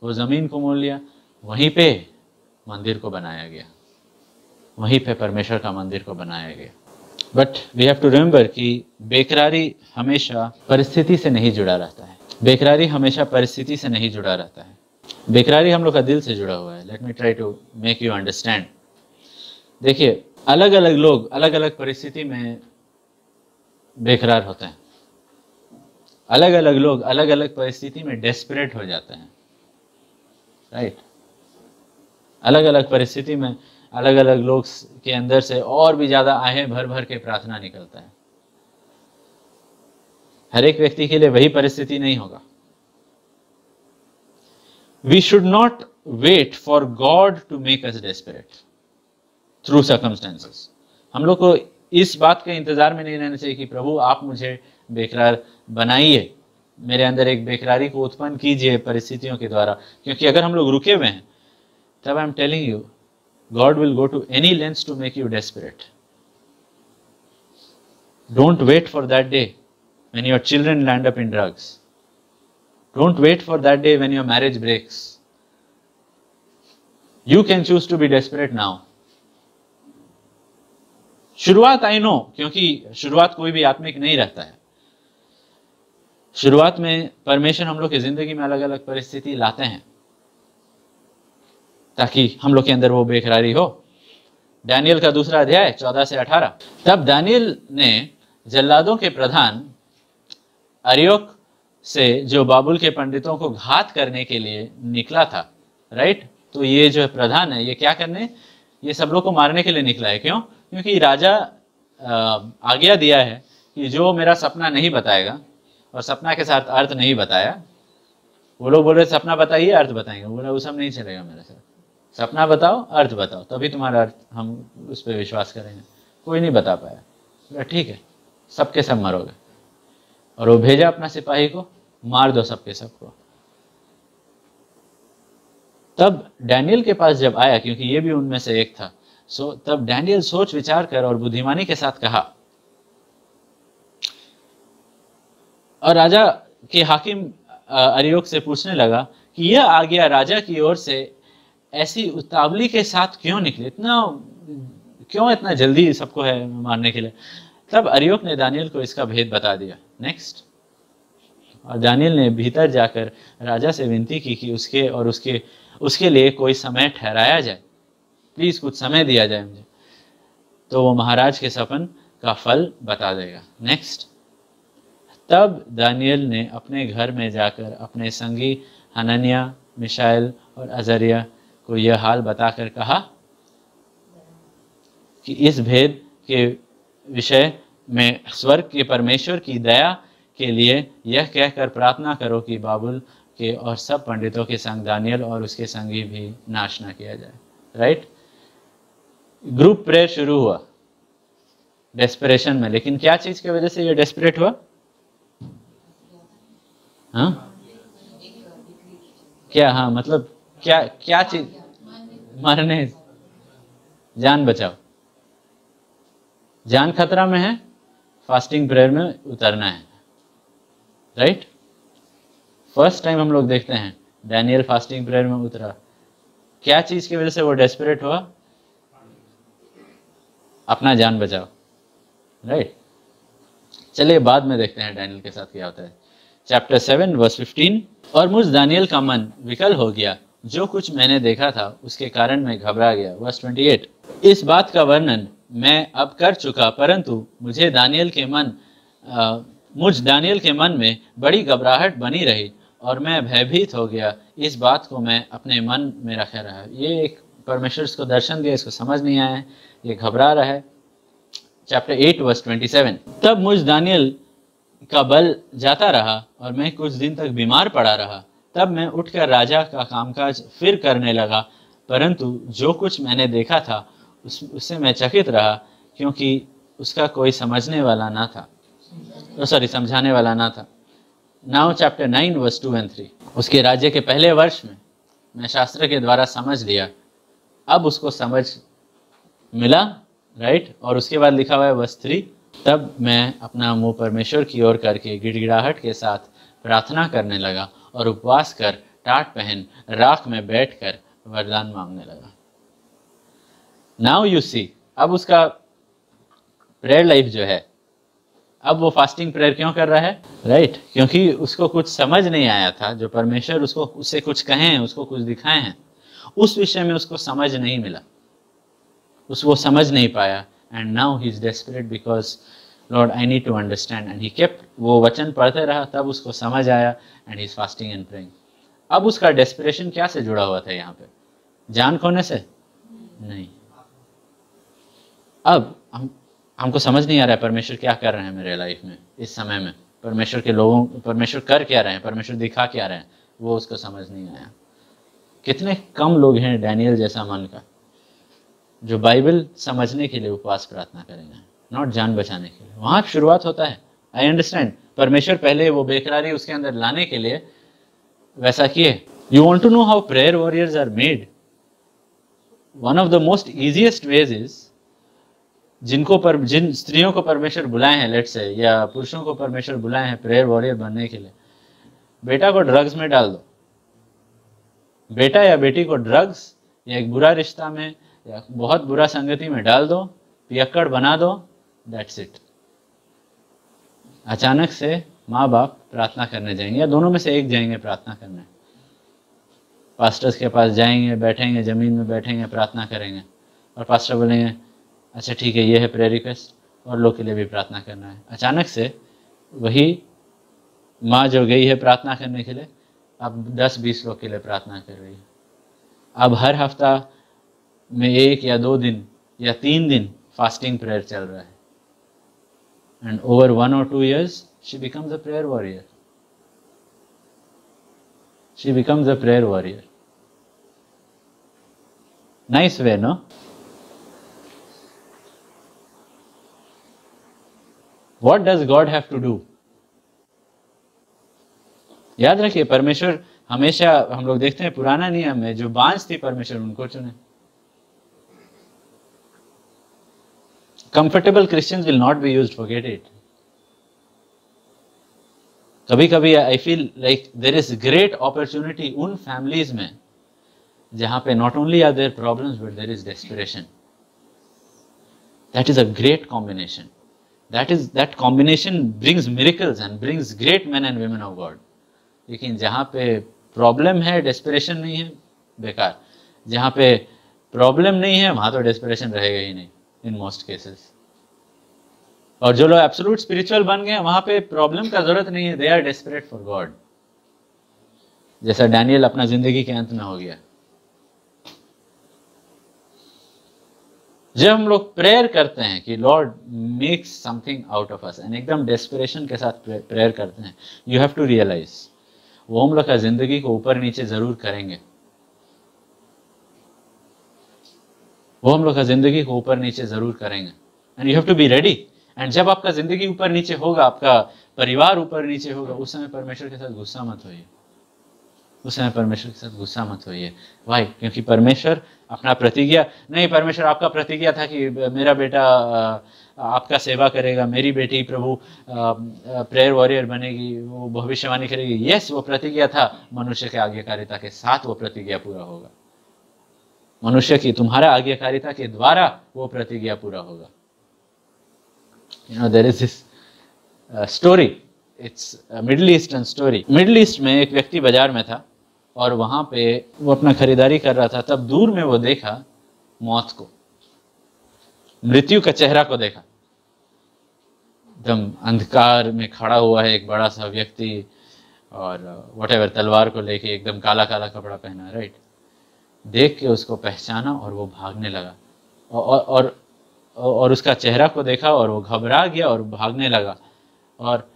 वो जमीन को मोल लिया, वहीं पे मंदिर को बनाया गया, वहीं पे परमेश्वर का मंदिर को बनाया गया। But we have to remember कि बेकरारी हमेशा परिस्थिति से नहीं जुड़ा रहता है। बेकरारी हमेशा परिस्थिति से नहीं जुड़ा रहता है। बेकरारी हम लोग का दिल से जुड़ा हुआ है। Let me try to make you understand. देखिए, अलग अलग लोग अलग अलग परिस्थिति में बेकरार होते हैं। अलग अलग लोग अलग अलग परिस्थिति में डेस्परेट हो जाते हैं, राइट। अलग अलग परिस्थिति में अलग अलग लोग के अंदर से और भी ज्यादा आहें भर भर के प्रार्थना निकलता है। हर एक व्यक्ति के लिए वही परिस्थिति नहीं होगा। We should not wait for God to make us desperate through circumstances. हम लोग को इस बात के इंतजार में नहीं रहना चाहिए कि प्रभु आप मुझे बेकरार बनाइए, मेरे अंदर एक बेकरारी को उत्पन्न कीजिए परिस्थितियों के द्वारा। क्योंकि अगर हम लोग रुके हुए हैं, तब I am telling you, God will go to any lengths to make you desperate. Don't wait for that day when your children land up in drugs. Don't wait for that day when your marriage breaks. You can choose to be desperate now. शुरुआत आई नो, क्योंकि शुरुआत कोई भी आत्मिक नहीं रहता है। शुरुआत में परमेश्वर हम लोग की जिंदगी में अलग अलग परिस्थिति लाते हैं ताकि हम लोग के अंदर वो बेकरारी हो। दानियल का 2 अध्याय 14 से 18। तब दानियल ने जल्लादों के प्रधान अर्योक से, जो बाबुल के पंडितों को घात करने के लिए निकला था, राइट। तो ये जो प्रधान है, ये क्या करने, ये सब लोग को मारने के लिए निकला है। क्यों? क्योंकि राजा आज्ञा दिया है कि जो मेरा सपना नहीं बताएगा और सपना के साथ अर्थ नहीं बताया, वो लोग बोल रहे सपना बताइए अर्थ बताएंगे, बोला वो सब नहीं चलेगा मेरे साथ। सपना बताओ, अर्थ बताओ, तभी तुम्हारा अर्थ हम उस पर विश्वास करेंगे। कोई नहीं बता पाया, बोला ठीक है, सबके सब मरोगे। और वो भेजा अपना सिपाही को, मार दो सबके सबको। तब डैनियल के पास जब आया, क्योंकि ये भी उनमें से एक था, तब डैनियल सोच विचार कर और बुद्धिमानी के साथ कहा। और राजा के हाकिम अर्योक से पूछने लगा कि यह आज्ञा राजा की ओर से ऐसी उतावली के साथ क्यों निकली, क्यों इतना जल्दी सबको है मारने के लिए। तब अर्योक ने दानियल को इसका भेद बता दिया। नेक्स्ट। और दानियल ने भीतर जाकर राजा से विनती की कि उसके लिए कोई समय ठहराया जाए, प्लीज कुछ समय दिया जाए मुझे, तो वो महाराज के सपन का फल बता देगा। नेक्स्ट। तब दानियल ने अपने घर में जाकर अपने संगी हनन्याह, मिशाएल और अजरिया को यह हाल बताकर कहा कि इस भेद के विषय में स्वर्ग के परमेश्वर की दया के लिए यह कहकर प्रार्थना करो कि बाबुल के और सब पंडितों के संग दानियल और उसके संगी भी नाश न किया जाए। राइट। ग्रुप प्रेयर शुरू हुआ डेस्परेशन में, लेकिन क्या चीज की वजह से ये डेस्परेट हुआ? हाँ क्या? हाँ मतलब क्या चीज? मरने, जान बचाओ, जान खतरा में है, फास्टिंग प्रेयर में उतरना है। राइट। फर्स्ट टाइम हम लोग देखते हैं डैनियल फास्टिंग प्रेयर में उतरा। क्या चीज की वजह से वो डेस्परेट हुआ? अपना जान बचाओ। राइट। चलिए बाद में देखते हैं डैनियल के साथ क्या होता है। Chapter 7 verse 15। और मुझ दानियल का मन विकल हो गया, जो कुछ मैंने देखा था उसके कारण मैं घबरा गया। वर्स 28। इस बात का वर्णन मैं अब कर चुका, परंतु मुझ दानियल के मन में बड़ी घबराहट बनी रही और मैं भयभीत हो गया। इस बात को मैं अपने मन में रखे रहा। ये एक परमेश्वर इसको दर्शन दिया, इसको समझ नहीं आया है, ये घबरा रहा है। Chapter 8 verse 27। तब मुझ दानियल का बल जाता रहा और मैं कुछ दिन तक बीमार पड़ा रहा। तब मैं उठकर राजा का कामकाज फिर करने लगा, परंतु जो कुछ मैंने देखा था उससे मैं चकित रहा, क्योंकि उसका कोई समझाने वाला ना था। Now chapter 9 verse 2 and 3। उसके राज्य के पहले वर्ष में मैं शास्त्र के द्वारा समझ लिया, अब उसको समझ मिला। राइट। और उसके बाद लिखा हुआ है वर्स 3। तब मैं अपना मुंह परमेश्वर की ओर करके गिड़गिड़ाहट के साथ प्रार्थना करने लगा और उपवास कर टाट पहन राख में बैठकर वरदान मांगने लगा। नाउ यू सी, अब उसका प्रेयर लाइफ जो है, अब वो फास्टिंग प्रेयर क्यों कर रहा है? राइट, क्योंकि उसको कुछ समझ नहीं आया था, जो परमेश्वर उससे कुछ कहे हैं, उसको कुछ दिखाए हैं, उस विषय में उसको समझ नहीं मिला, वो समझ नहीं पाया। And now he is desperate because lord I need to understand, and he kept, वो वचन पढ़ते रहा, तब उसको समझ आया, and he is fasting and praying. अब उसका डेस्परेशन क्या से जुड़ा हुआ था यहाँ पे? जान खोने से नहीं। अब हमको समझ नहीं आ रहा है परमेश्वर क्या कर रहे हैं मेरे लाइफ में इस समय में, परमेश्वर कर क्या रहे हैं, परमेश्वर दिखा क्या रहे हैं, वो उसको समझ नहीं आया। कितने कम लोग हैं डैनियल जैसा मन का, जो बाइबल समझने के लिए उपवास प्रार्थना करेंगे, नॉट जान बचाने के लिए। वहां शुरुआत होता है। आई अंडरस्टैंड, परमेश्वर पहले वो बेकरारी उसके अंदर लाने के लिए वैसा किए। You want to know how prayer warriors are made? One of the most easiest ways is, जिन स्त्रियों को परमेश्वर बुलाए हैं, लेट से, या पुरुषों को परमेश्वर बुलाए हैं प्रेयर वॉरियर बनने के लिए, बेटा को ड्रग्स में डाल दो, बेटा या बेटी को ड्रग्स या एक बुरा रिश्ता में या बहुत बुरा संगति में डाल दो, पियक्कड़ बना दो, दैट्स इट। अचानक से माँ बाप प्रार्थना करने जाएंगे, या दोनों में से एक जाएंगे प्रार्थना करने, पास्टर्स के पास जाएंगे, बैठेंगे, जमीन में बैठेंगे, प्रार्थना करेंगे, और पास्टर बोलेंगे अच्छा ठीक है, ये है प्रेयर रिक्वेस्ट, और लोग के लिए भी प्रार्थना करना है। अचानक से वही माँ जो गई है प्रार्थना करने के लिए, अब 10-20 लोग के लिए प्रार्थना कर रही है। अब हर हफ्ता में 1 या 2 दिन या 3 दिन फास्टिंग प्रेयर चल रहा है, and over 1 or 2 years she becomes a prayer warrior. She becomes a prayer warrior. Nice way, no? What does God have to do? याद रखिए, परमेश्वर हमेशा, हम लोग देखते हैं पुराना नियम में जो बांझ थी, परमेश्वर उनको चुने। Comfortable Christians will not be used, forget it. कभी कभी I feel like there is great opportunity उन फैमिलीज में जहां पे not only are there problems but there is desperation. That is a great combination. That combination brings miracles and brings great men and women of God. लेकिन जहाँ पे प्रॉब्लम है, डेस्परेशन नहीं है, बेकार। जहाँ पे प्रॉब्लम नहीं है, वहाँ तो डेस्परेशन रहेगा ही नहीं इन मोस्ट केसेस। और जो लोग एब्सोल्यूट स्पिरिचुअल बन गए, वहाँ पे प्रॉब्लम का जरूरत नहीं है, they are desperate for God, जैसा डैनियल अपना जिंदगी के अंत में हो गया। जब हम लोग प्रेयर करते हैं कि Lord make something out of us, and एकदम डेस्परेशन के साथ प्रेयर करते हैं, यू हैव टू रियलाइज वो हम लोग का जिंदगी को ऊपर नीचे जरूर करेंगे, वो हम लोग का जिंदगी को ऊपर नीचे जरूर करेंगे, and you have to be ready. And जब आपका जिंदगी ऊपर नीचे होगा, आपका परिवार ऊपर नीचे होगा, उस समय परमेश्वर के साथ गुस्सा मत होइए, उस समय परमेश्वर के साथ गुस्सा मत होइए। वाई? क्योंकि परमेश्वर अपना प्रतिज्ञा नहीं, परमेश्वर आपका प्रतिज्ञा था कि मेरा बेटा आपका सेवा करेगा, मेरी बेटी प्रभु प्रेयर वॉरियर बनेगी, वो भविष्यवाणी करेगी। यस, वो प्रतिज्ञा था, मनुष्य के आज्ञाकारिता के साथ वो प्रतिज्ञा पूरा होगा, मनुष्य की, तुम्हारा आज्ञाकारिता के द्वारा वो प्रतिज्ञा पूरा होगा। You know, there is this story, it's Middle Eastern story. Middle East में एक व्यक्ति बाजार में था, और वहां पे वो अपना खरीदारी कर रहा था, तब दूर में वो देखा मौत को, मृत्यु का चेहरा को देखा। एकदम अंधकार में खड़ा हुआ है एक बड़ा सा व्यक्ति, और व्हाटएवर, तलवार को लेके, एकदम काला काला कपड़ा पहना, राइट। देख के उसको पहचाना और वो भागने लगा, और उसका चेहरा को देखा और वो घबरा गया और भागने लगा, और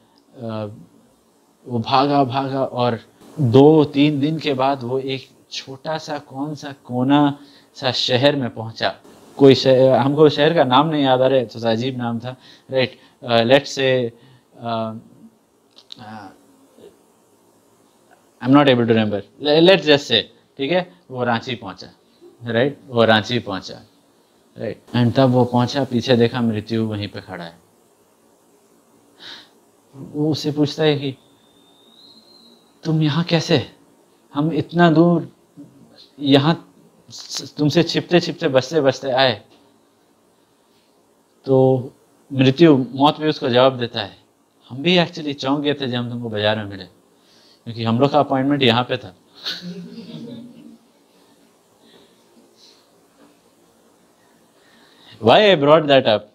वो भागा भागा, और 2-3 दिन के बाद वो एक छोटा सा कौन सा कोना सा शहर में पहुंचा। कोई शहर, हमको शहर का नाम नहीं याद आ रहा है, तो अजीब नाम था, right. Let's say I am not able to remember, let's just say, ठीक है, वो रांची पहुंचा, राइट, वो रांची पहुंचा, राइट। एंड तब वो पहुंचा, पीछे देखा मृत्यु वहीं पे खड़ा है। वो उससे पूछता है कि तुम यहाँ कैसे, हम इतना दूर यहाँ तुमसे छिपते छिपते बचते बचते आए, तो मौत भी उसको जवाब देता है। हम भी एक्चुअली चौंक गए थे जब हम तुमको बाजार में मिले, क्योंकि हम लोग का अपॉइंटमेंट यहाँ पे था। Why I brought that up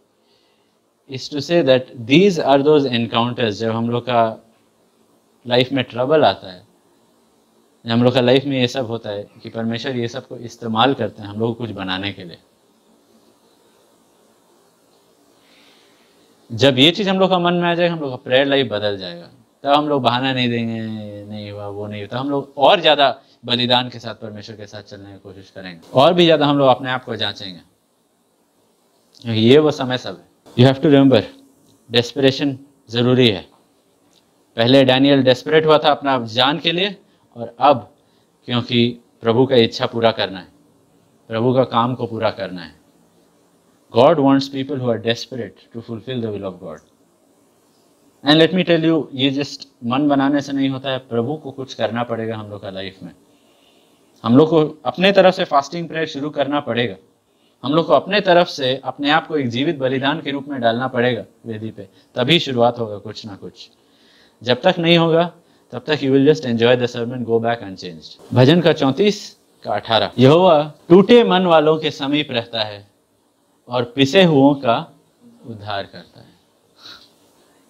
is to say that these are those encounters, जब हम लोग का लाइफ में ट्रबल आता है, जब हम लोग का लाइफ में ये सब होता है कि परमेश्वर ये सब को इस्तेमाल करते हैं हम लोग को कुछ बनाने के लिए। जब ये चीज़ हम लोग का मन में आ जाएगा, हम लोग का प्रेयर लाइफ बदल जाएगा। तब हम लोग बहाना नहीं देंगे, नहीं हुआ वो नहीं हुआ, तो हम लोग और ज़्यादा बलिदान के साथ परमेश्वर के साथ चलने की कोशिश करेंगे, और भी ज़्यादा हम लोग अपने आप को जांचेंगे। ये वो समय सब है। You have to remember, desperation ज़रूरी है। पहले डैनियल डेस्परेट हुआ था अपना जान के लिए, और अब क्योंकि प्रभु का इच्छा पूरा करना है, प्रभु का काम को पूरा करना है। God wants people who are desperate to fulfill the will of God. And let me tell you, ये जस्ट मन बनाने से नहीं होता है, प्रभु को कुछ करना पड़ेगा हम लोग का लाइफ में। हम लोग को अपने तरफ से फास्टिंग प्रेयर शुरू करना पड़ेगा, हम लोग को अपने तरफ से अपने आप को एक जीवित बलिदान के रूप में डालना पड़ेगा वेदी पे, तभी शुरुआत होगा कुछ ना कुछ। जब तक नहीं होगा तब तक you will just enjoy the sermon, go back unchanged. भजन का 34 का 18, यहोवा टूटे मन वालों के समीप रहता है और पिसे हुओं का उद्धार करता है।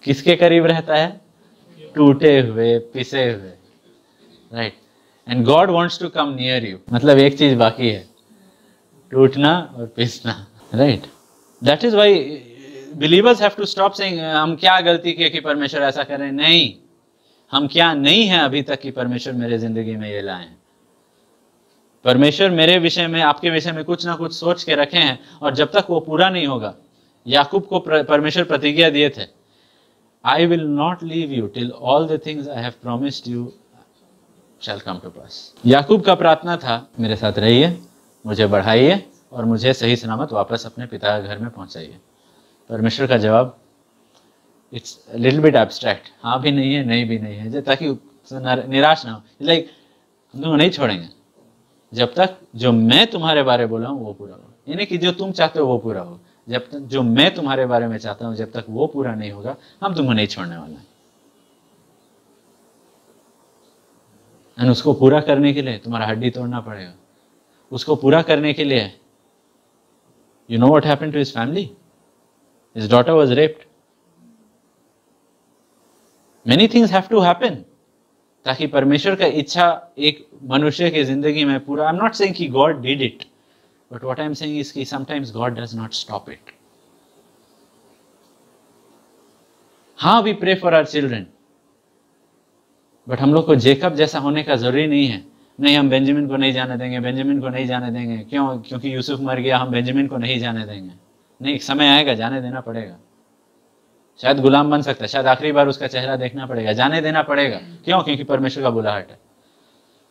किसके करीब रहता है? टूटे हुए, पिसे हुए, right. And God wants to come near you. मतलब एक चीज बाकी है, टूटना और पिसना, right. That is why believers have to stop saying हम क्या गलती किए कि परमेश्वर ऐसा कर रहे हैं। नहीं, हम क्या नहीं है अभी तक कि परमेश्वर मेरे जिंदगी में ये लाए हैं। परमेश्वर मेरे विषय में, आपके विषय में कुछ ना कुछ सोच के रखे हैं, और जब तक वो पूरा नहीं होगा, याकूब को परमेश्वर प्रतिज्ञा दिए थे, I will not leave you till all the things I have promised you shall come to pass. Yakub का प्रार्थना था, मेरे साथ रहिए, मुझे बढ़ाइए और मुझे सही सलामत वापस अपने पिता के घर में पहुंचाइए। परमेश्वर का जवाब इट्स लिटिल बिट एब्स्ट्रैक्ट, हाँ भी नहीं है, नहीं भी नहीं है, ताकि निराश ना हो। लाइक हम तुमको नहीं छोड़ेंगे जब तक जो मैं तुम्हारे बारे बोला हूँ वो पूरा हो, यानी कि जो तुम चाहते हो वो पूरा हो। जब तक जो मैं तुम्हारे बारे में चाहता हूँ, जब तक वो पूरा नहीं होगा, हम तुमको नहीं छोड़ने वाला है। और उसको पूरा करने के लिए तुम्हारा हड्डी तोड़ना पड़ेगा। उसको पूरा करने के लिए, you know what happened to his family? His daughter was raped. Many things have to happen ताकि परमेश्वर का इच्छा एक मनुष्य की जिंदगी में पूरा। आई एम नॉट सेइंग कि God did it, but what I am saying is कि sometimes God does not stop it. हाँ, we pray for our children, but हम लोग को जेकब जैसा होने का जरूरी नहीं है। नहीं, हम बेंजामिन को नहीं जाने देंगे, बेंजामिन को नहीं जाने देंगे। क्यों? क्योंकि यूसुफ मर गया, हम बेंजामिन को नहीं जाने देंगे। नहीं, एक समय आएगा जाने देना पड़ेगा। शायद गुलाम बन सकता है, शायद आखिरी बार उसका चेहरा देखना पड़ेगा, जाने देना पड़ेगा। क्यों? क्योंकि परमेश्वर का बुलाहट है।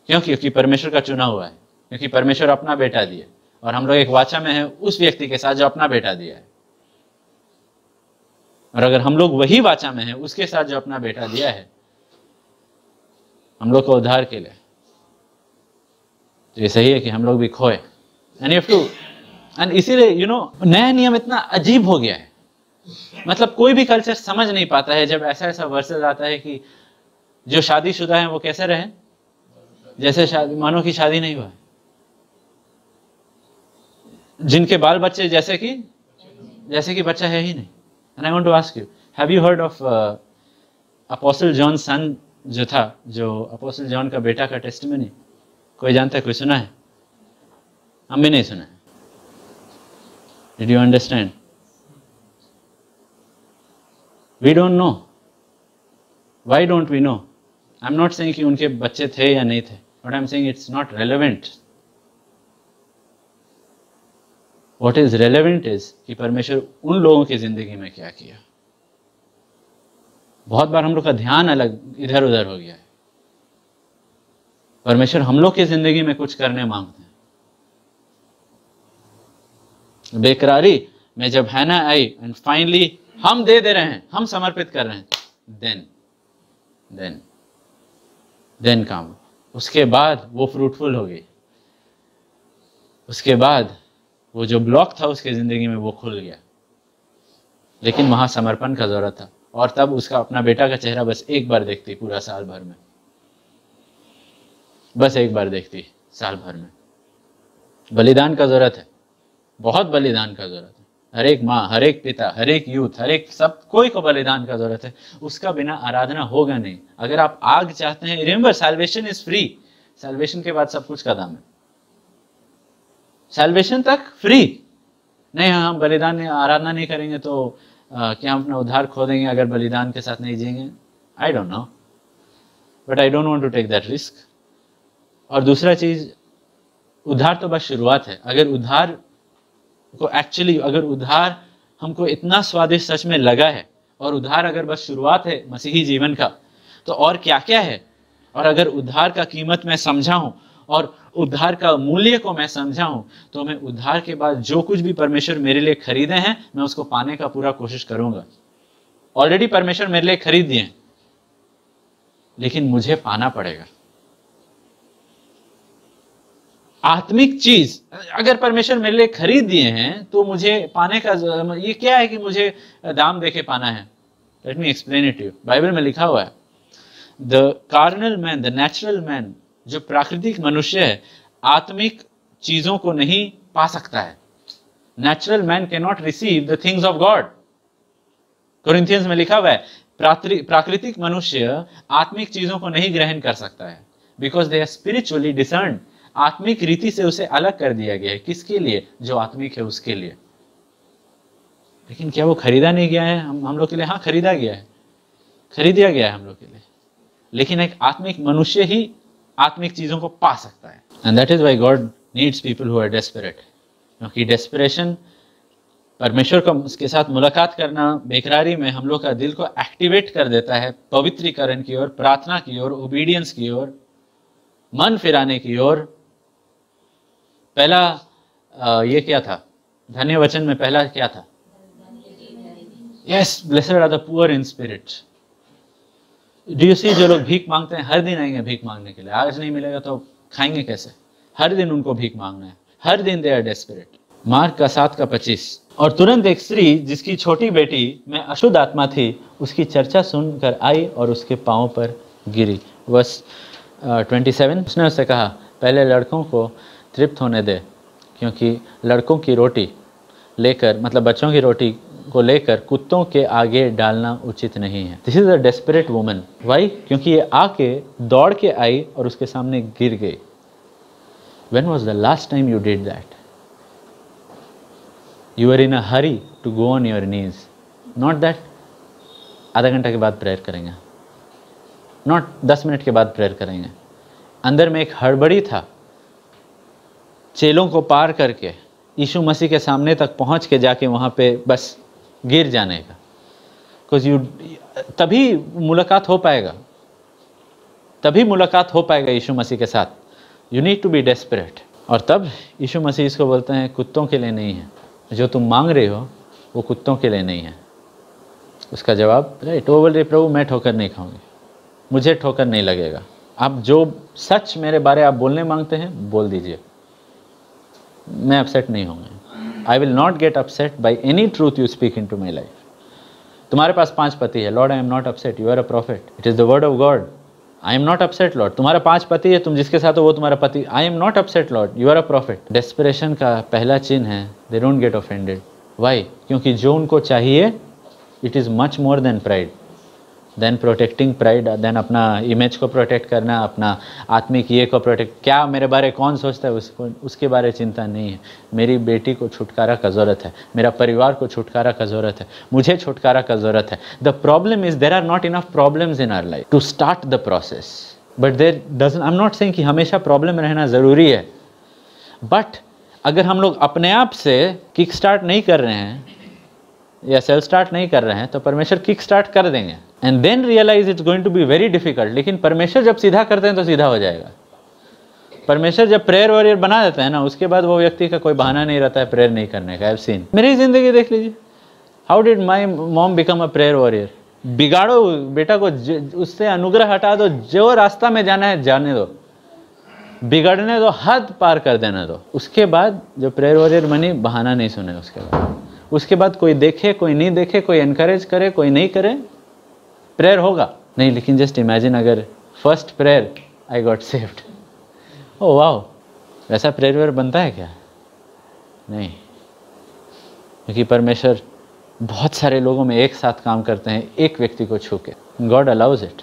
क्यों? क्योंकि परमेश्वर का चुना हुआ है, क्योंकि परमेश्वर अपना बेटा दिए, और हम लोग एक वाचा में है उस व्यक्ति के साथ जो अपना बेटा दिया है। और अगर हम लोग वही वाचा में है उसके साथ जो अपना बेटा दिया है हम लोग को उद्धार के लिए, तो ये सही है कि हम लोग भी खोए। एंड इसीलिए नया नियम इतना अजीब हो गया है। मतलब कोई भी कल्चर समझ नहीं पाता है जब ऐसा ऐसा वर्सेस आता है कि जो शादीशुदा है वो कैसे रहे, जैसे शादी मानो कि शादी नहीं हुआ है। जिनके बाल बच्चे जैसे कि बच्चा है ही नहीं। And I want to ask you, have you heard of apostle John son जो था, जो अपोस्टल जॉन का बेटा का टेस्टिमनी? कोई जानता है? कोई सुना है? हम भी नहीं सुना। Did you understand? We don't know. Why don't we know? I'm not saying कि उनके बच्चे थे या नहीं थे, but I'm saying it's not relevant. What is relevant is कि परमेश्वर उन लोगों की जिंदगी में क्या किया। बहुत बार हम लोग का ध्यान अलग इधर उधर हो गया है। परमेश्वर हम लोग की जिंदगी में कुछ करने मांगते हैं। बेकरारी में जब हैना आई एंड फाइनली हम दे रहे हैं, हम समर्पित कर रहे हैं, देन काम, उसके बाद वो फ्रूटफुल हो गई। उसके बाद वो जो ब्लॉक था उसकी ज़िंदगी में वो खुल गया, लेकिन वहाँ समर्पण का ज़रूरत था। और तब उसका अपना बेटा का चेहरा बस एक बार देखती पूरा साल भर में, बस एक बार देखती साल भर में। बलिदान का ज़रूरत है, बहुत बलिदान का ज़रूरत है। हर एक माँ, हर एक पिता, हर एक यूथ, हर एक सब कोई को बलिदान का ज़रूरत है। उसका बिना आराधना होगा नहीं। अगर आप आग चाहते हैं, remember salvation is free. Salvation के बाद सब कुछ का दाम है। सैल्वेशन तक फ्री नहीं। हम बलिदान आराधना नहीं करेंगे तो क्या हम अपना उद्धार खो देंगे अगर बलिदान के साथ नहीं जिएंगे? I don't know, but I don't want to take that risk. और दूसरा चीज, उद्धार तो बस शुरुआत है। अगर उद्धार को एक्चुअली, अगर उद्धार हमको इतना स्वादिष्ट सच में लगा है, और उद्धार अगर बस शुरुआत है मसीही जीवन का, तो और क्या क्या है। और अगर उद्धार का कीमत मैं समझा हूं और उद्धार का मूल्य को मैं समझा हूं, तो मैं उद्धार के बाद जो कुछ भी परमेश्वर मेरे लिए खरीदे हैं, मैं उसको पाने का पूरा कोशिश करूंगा। ऑलरेडी परमेश्वर मेरे लिए खरीद दिए हैं, लेकिन मुझे पाना पड़ेगा। आत्मिक चीज अगर परमेश्वर मेरे लिए खरीद दिए हैं, तो मुझे पाने का ये क्या है कि मुझे दाम देके पाना है? Let me explain it you. Bible में लिखा हुआ है, the carnal man, the natural man, जो प्राकृतिक मनुष्य है, आत्मिक चीजों को नहीं पा सकता है। Natural man can not receive the things of God. Corinthians में लिखा हुआ है, प्राकृतिक मनुष्य आत्मिक चीजों को नहीं ग्रहण कर सकता है, बिकॉज दे आर स्पिरिचुअली डिसर्न्ड। आत्मिक रीति से उसे अलग कर दिया गया है। किसके लिए? जो आत्मिक है उसके लिए। लेकिन क्या वो खरीदा नहीं गया है हम लोग के लिए? हाँ, खरीदा गया है, खरीदा गया है हम लोग के लिए। लेकिन एक आत्मिक मनुष्य ही आत्मिक चीजों को पा सकता है। And that is why God needs people who are desperate. क्योंकि डेस्परेशन, परमेश्वर को उसके साथ मुलाकात करना बेकरारी में हम लोग का दिल को एक्टिवेट कर देता है पवित्रीकरण की ओर, प्रार्थना की ओर, ओबीडियंस की ओर, मन फिराने की ओर। पहला ये क्या था? धन्य वचन में पहला क्या था? Yes, blessed are the poor in spirit. Do you see, जो लोग भीख मांगते हैं, हर दिन आएंगे भीख मांगने के लिए। आज नहीं मिलेगा तो खाएंगे कैसे? हर दिन उनको भीख मांगना है, हर दिन दे आर डेस्परेट। मार्क का 7:25। और तुरंत एक स्त्री जिसकी छोटी बेटी में अशुद्ध आत्मा थी, उसकी चर्चा सुनकर आई और उसके पांव पर गिरी। वर्स 27। उसने उससे कहा, पहले लड़कों को तृप्त होने दे, क्योंकि लड़कों की रोटी लेकर, मतलब बच्चों की रोटी को लेकर कुत्तों के आगे डालना उचित नहीं है। This is a desperate woman. Why? क्योंकि ये आके दौड़ के आई और उसके सामने गिर गई। When was the last time you did that? You were in a hurry to go on your knees. Not that आधा घंटा के बाद प्रेयर करेंगे, नॉट 10 मिनट के बाद प्रेयर करेंगे। अंदर में एक हड़बड़ी था, चेलों को पार करके यीशु मसीह के सामने तक पहुंच के जाके वहां पे बस गिर जाने का। बिकॉज तभी मुलाकात हो पाएगा, तभी मुलाकात हो पाएगा यीशु मसीह के साथ। You need to be desperate. और तब यीशु मसीह इसको बोलते हैं, कुत्तों के लिए नहीं है, जो तुम मांग रहे हो वो कुत्तों के लिए नहीं है। उसका जवाब, राइट, वो बोल रहे, प्रभु मैं ठोकर नहीं खाऊंगी, मुझे ठोकर नहीं लगेगा। आप जो सच मेरे बारे आप बोलने मांगते हैं बोल दीजिए, मैं अपसेट नहीं होंगे। I will not get upset by any truth you speak into my life. तुम्हारे पास 5 पति है, lord I am not upset, you are a prophet, it is the word of God. I am not upset lord. तुम्हारा 5 पति है, तुम जिसके साथ हो वो तुम्हारा पति, I am not upset lord, you are a prophet. Desperation का पहला चिन्ह है, they don't get offended. Why? क्योंकि जो उनको चाहिए, it is much more than pride, than protecting pride, than अपना इमेज को प्रोटेक्ट करना, अपना आत्मिक ये को प्रोटेक्ट। क्या मेरे बारे कौन सोचता है उसको, उसके बारे चिंता नहीं है। मेरी बेटी को छुटकारा का ज़रूरत है, मेरा परिवार को छुटकारा का ज़रूरत है, मुझे छुटकारा का ज़रूरत है। The problem is there are not enough problems in our life to start the process, but there doesn't, I am not saying कि हमेशा प्रॉब्लम रहना ज़रूरी है, बट अगर हम लोग अपने आप से किक स्टार्ट नहीं कर रहे हैं या सेल्फ स्टार्ट नहीं कर रहे हैं, तो परमेश्वर किक स्टार्ट कर देंगे and then realize it's going to be very difficult. लेकिन परमेश्वर जब सीधा करते हैं तो सीधा हो जाएगा। परमेश्वर जब प्रेयर वॉरियर बना देता है ना, उसके बाद वो व्यक्ति का कोई बहाना नहीं रहता है प्रेयर नहीं करने का। आई हैव सीन, मेरी जिंदगी देख लीजिए, how did my mom become a prayer warrior. बिगाड़ो बेटा को, उससे अनुग्रह हटा दो, जो रास्ता में जाना है जाने दो, बिगड़ने दो, हद पार कर देने दो। उसके बाद जो प्रेयर वॉरियर बनी, बहाना नहीं सुने उसके बाद कोई देखे कोई नहीं देखे, कोई एनकरेज करे कोई नहीं करे, प्रेयर होगा नहीं। लेकिन जस्ट इमेजिन अगर first prayer I got saved, oh wow, वैसा प्रेयर वॉरियर बनता है क्या? नहीं, क्योंकि परमेश्वर बहुत सारे लोगों में एक साथ काम करते हैं एक व्यक्ति को छू के। God allows it,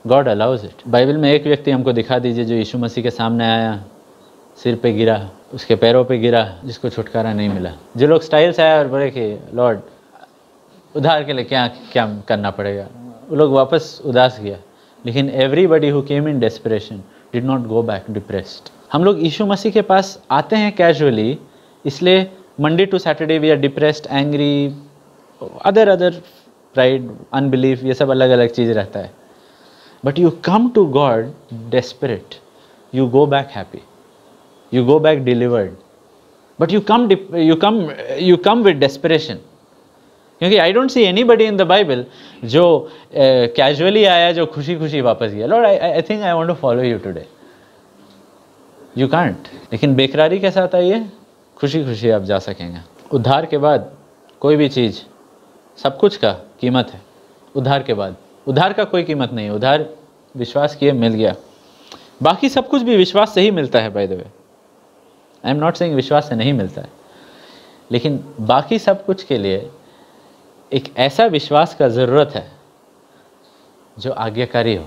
God allows it. Bible में एक व्यक्ति हमको दिखा दीजिए जो यीशु मसीह के सामने आया, सिर पे गिरा, उसके पैरों पे गिरा, जिसको छुटकारा नहीं मिला। जो लोग स्टाइल से आया और बोले कि लॉर्ड उधार के लिए क्या क्या करना पड़ेगा, वो लोग वापस उदास गया। लेकिन everybody who came in desperation did not go back depressed. हम लोग यीशु मसीह के पास आते हैं कैजुअली, इसलिए Monday to Saturday we are depressed, angry, other pride, unbelief, ये सब अलग अलग चीज़ रहता है। But you come to God desperate, you go back happy, you go back delivered, but you come with desperation। क्योंकि I don't see anybody in the Bible जो casually आया, जो खुशी खुशी वापस गया, Lord I think I want to follow you today, you can't। लेकिन बेकरारी के साथ आइए, खुशी खुशी आप जा सकेंगे। उद्धार के बाद कोई भी चीज़, सब कुछ का कीमत है। उद्धार के बाद उद्धार का कोई कीमत नहीं है। उद्धार विश्वास किए मिल गया, बाकी सब कुछ भी विश्वास से ही मिलता है। By the way, I am not saying विश्वास से नहीं मिलता है, लेकिन बाकी सब कुछ के लिए एक ऐसा विश्वास का ज़रूरत है जो आज्ञाकारी हो,